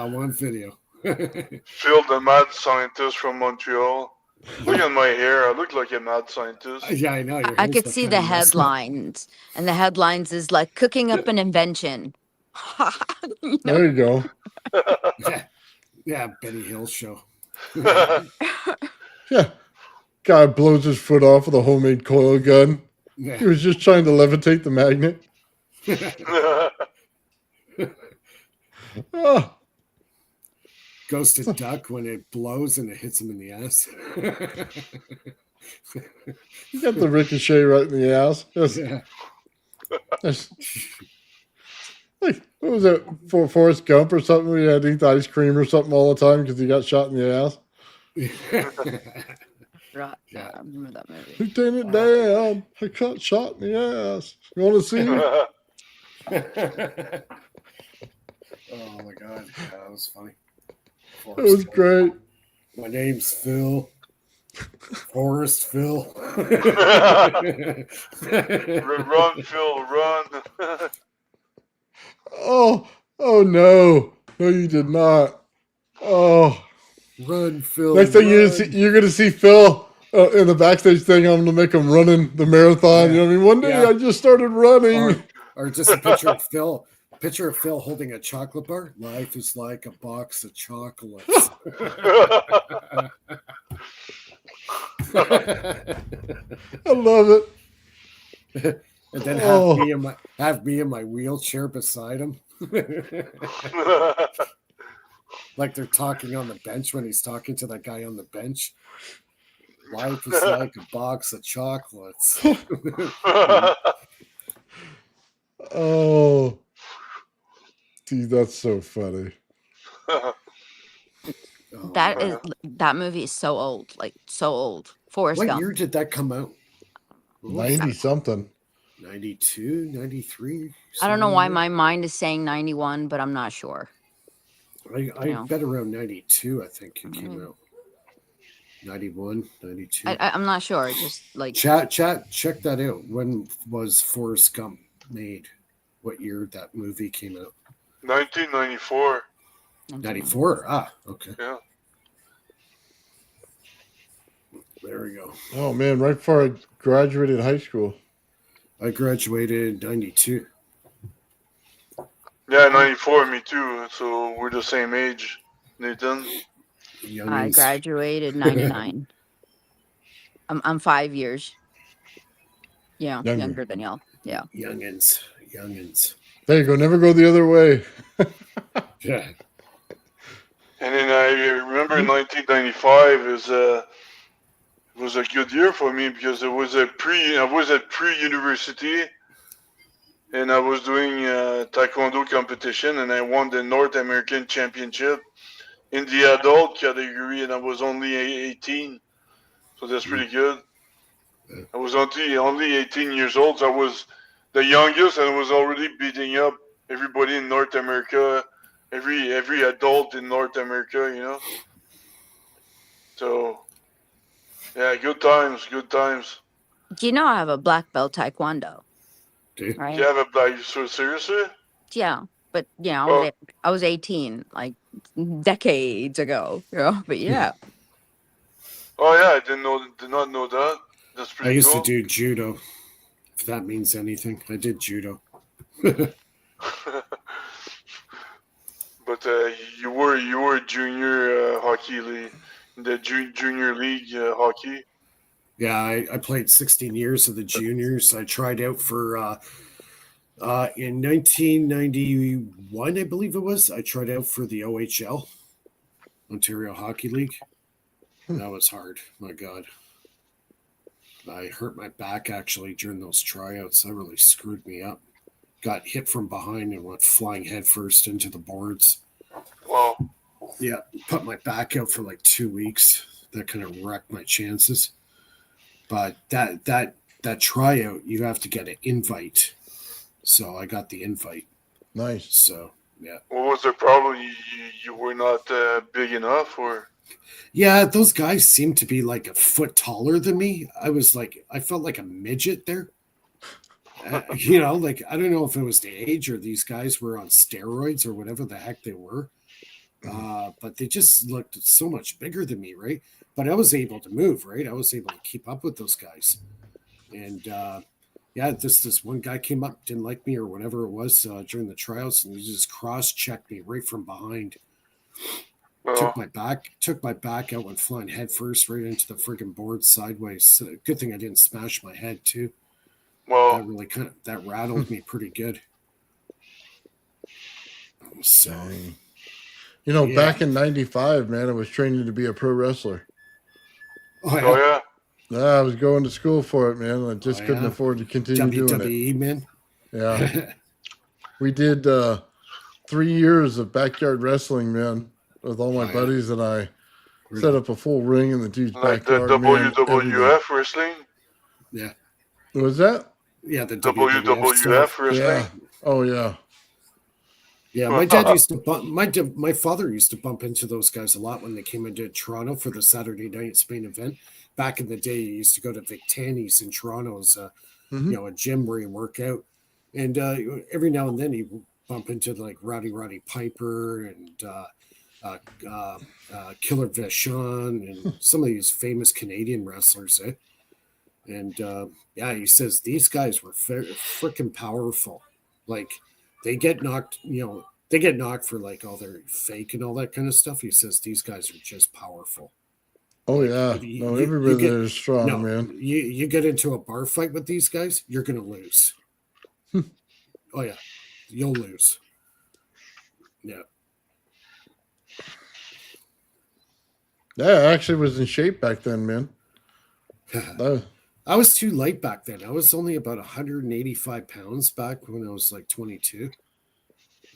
want video. Phil, the mad scientist from Montreal. Look at my hair. I look like a mad scientist. Yeah, I know. Your I hair's could got see kinda the messed up. headlines, and the headlines is like cooking up an invention. You know? There you go. Yeah, Benny Hill show. Yeah. Guy blows his foot off with a homemade coil gun. He Yeah. was just trying to levitate the magnet. Oh, Goes to duck when it blows and it hits him in the ass. you got the ricochet right in the ass. Yeah. That's- like, what was it? For Forrest Gump or something? Where he had to eat ice cream or something all the time because he got shot in the ass. Right. Yeah. I remember that movie. Lieutenant Dan, I got shot in the ass. You want to see? Oh my god, yeah, that was funny. It was great. My name's Phil. Forrest Phil. Run, Phil, run. Oh no. No, you did not. Oh. Run, Phil. Next thing run. you're gonna see Phil in the backstage thing. I'm gonna make him running the marathon. Yeah. You know what I mean? One day Yeah. I just started running. Or just a picture of Phil. Picture of Phil holding a chocolate bar. Life is like a box of chocolates. I love it. And then Oh. have me in my wheelchair beside him. Like they're talking on the bench when he's talking to that guy on the bench. Life is like a box of chocolates. Oh, dude, that's so funny. Oh, That movie is so old, like so old. Forrest what Gump. year did that come out? 90 something. 92, 93? I don't know why my mind is saying 91, but I'm not sure. I know. bet around 92, I think it came Mhm. out. 91, 92. I'm not sure. It's just like Chat, check that out. When was Forrest Gump made? What year that movie came out? 1994. 94? Ah, okay. Yeah. There we go. Oh man, right before I graduated high school. I graduated 92. Yeah, 94, me too. So we're the same age, Nathan. I Youngins. graduated 99. I'm 5 years. Yeah, Younger. younger than y'all. Yeah. Youngins. There you go. Never go the other way. Yeah. And then I remember 1995 was a good year for me because I was at pre-university, and I was doing taekwondo competition, and I won the North American Championship in the adult category, and I was only 18, so that's pretty good. I was only 18 years old, so I was the youngest, and I was already beating up everybody in North America, every adult in North America, you know. So, yeah, good times. Do you know I have a black belt taekwondo? Dude. Right? Do you have a black? So seriously? Yeah, but Oh. I was 18 like decades ago. You know? But yeah, Oh yeah, I did not know that. That's I pretty used cool. to do judo. If that means anything. I did judo. But you were junior hockey league, the junior league hockey. Yeah, I played 16 years of the juniors. I tried out for in 1991, I believe it was. I tried out for the OHL, Ontario Hockey League. That was hard. My God. I hurt my back actually during those tryouts. That really screwed me up. Got hit from behind and went flying headfirst into the boards. Wow. Yeah, put my back out for like 2 weeks. That kind of wrecked my chances. But that tryout, you have to get an invite. So I got the invite. Nice. So yeah. What was the problem? You were not big enough, or? Yeah, those guys seemed to be like a foot taller than me. I felt like a midget there. Like I don't know if it was the age or these guys were on steroids or whatever the heck they were. But they just looked so much bigger than me, right? But I was able to move, right? I was able to keep up with those guys. And yeah, this one guy came up, didn't like me or whatever it was during the trials, and he just cross-checked me right from behind. Took my back out, went flying head first right into the friggin' board sideways. So good thing I didn't smash my head too. Well, That really that rattled me pretty good. So, Dang. You know, back in '95, man, I was training to be a pro wrestler. oh yeah. Yeah, I was going to school for it, man. I just couldn't afford to continue doing it. WWE, man. Yeah. We did 3 years of backyard wrestling, man, with all my buddies, and I set up a full ring in the dude's Like backyard. the Man, WWF wrestling? Yeah. What was that? Yeah, the WWF wrestling? Yeah. Oh, yeah. Yeah, my dad used to my father used to bump into those guys a lot when they came into Toronto for the Saturday night Spain event. Back in the day, he used to go to Vic Tanny's in Toronto as a gym where he work out, and every now and then he would bump into like Roddy Piper and Killer Vachon and some of these famous Canadian wrestlers. And yeah, he says these guys were freaking powerful, like. They get knocked, for like all their fake and all that kind of stuff. He says these guys are just powerful. Oh, like, yeah. Everybody there is strong, man. You get into a bar fight with these guys, you're going to lose. Oh, yeah. You'll lose. Yeah. Yeah, I actually was in shape back then, man. I was too light back then. I was only about 185 pounds back when I was like 22.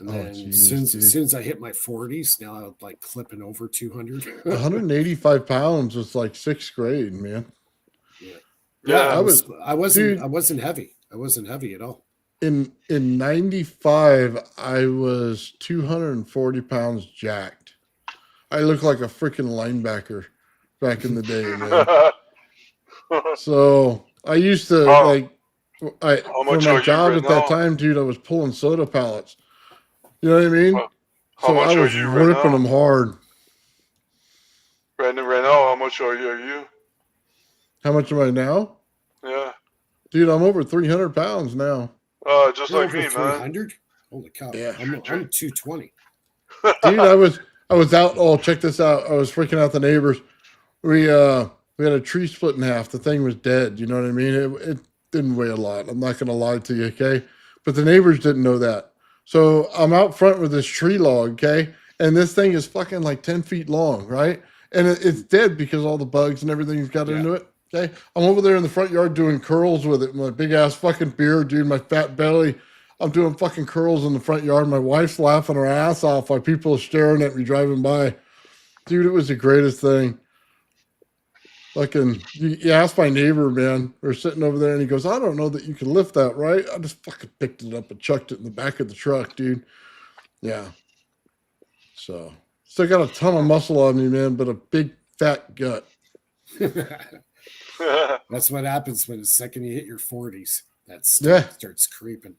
And then as soon as I hit my 40s, now I'm like clipping over 200. 185 pounds was like 6th grade, man. Yeah. I wasn't heavy. I wasn't heavy at all. In 95, I was 240 pounds jacked. I looked like a freaking linebacker back in the day, man. So I used to for my job at that time, dude, I was pulling soda pallets. You know what I mean? So I was ripping them hard. Right now, how much are you? How much am I now? Yeah. Dude, I'm over 300 pounds now. Just You're like over me, 300? man. Holy cow. Yeah. I'm 220. Dude, I was out. Oh, check this out. I was freaking out the neighbors. We had a tree split in half. The thing was dead. You know what I mean? It didn't weigh a lot. I'm not going to lie to you, okay? But the neighbors didn't know that. So I'm out front with this tree log, okay? And this thing is fucking like 10 feet long, right? And it's dead because all the bugs and everything's got into it, okay? I'm over there in the front yard doing curls with it. My big-ass fucking beard, dude, my fat belly. I'm doing fucking curls in the front yard. My wife's laughing her ass off while people are staring at me driving by. Dude, it was the greatest thing. Fucking, you ask my neighbor, man. We're sitting over there, and he goes, "I don't know that you can lift that, right?" I just fucking picked it up and chucked it in the back of the truck, dude. Yeah. So, still got a ton of muscle on me, man, but a big fat gut. That's what happens when the second you hit your 40s. That starts creeping.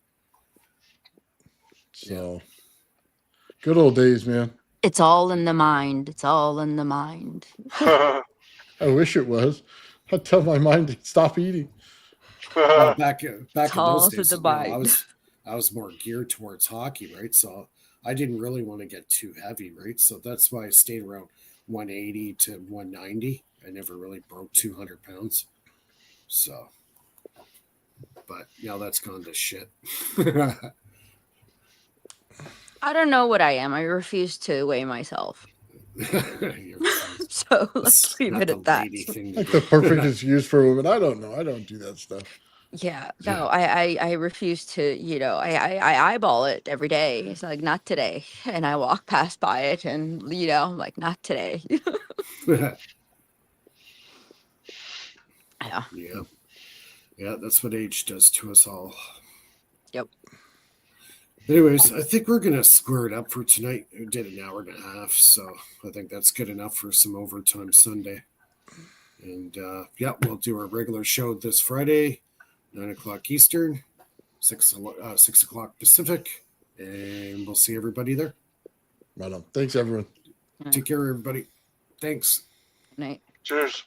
So, good old days, man. It's all in the mind. It's all in the mind. I wish it was. I'd tell my mind to stop eating. Well, back in Tall those to days, the mind. I was more geared towards hockey, right? So I didn't really want to get too heavy, right? So that's why I stayed around 180 to 190. I never really broke 200 pounds. So, but now that's gone to shit. I don't know what I am. I refuse to weigh myself. So let's leave it at that. Thing to Like do. the perfect excuse for women. I don't know. I don't do that stuff. Yeah, no, I refuse to, I eyeball it every day. It's like, not today. And I walk past by it and, I'm like, not today. Yeah. Yeah, that's what age does to us all. Yep. Anyways, I think we're going to square it up for tonight. We did an hour and a half, so I think that's good enough for some overtime Sunday. And we'll do our regular show this Friday, 9 o'clock Eastern, 6 o'clock Pacific, and we'll see everybody there. Right on. Thanks, everyone. Take care, everybody. Thanks. Good night. Cheers.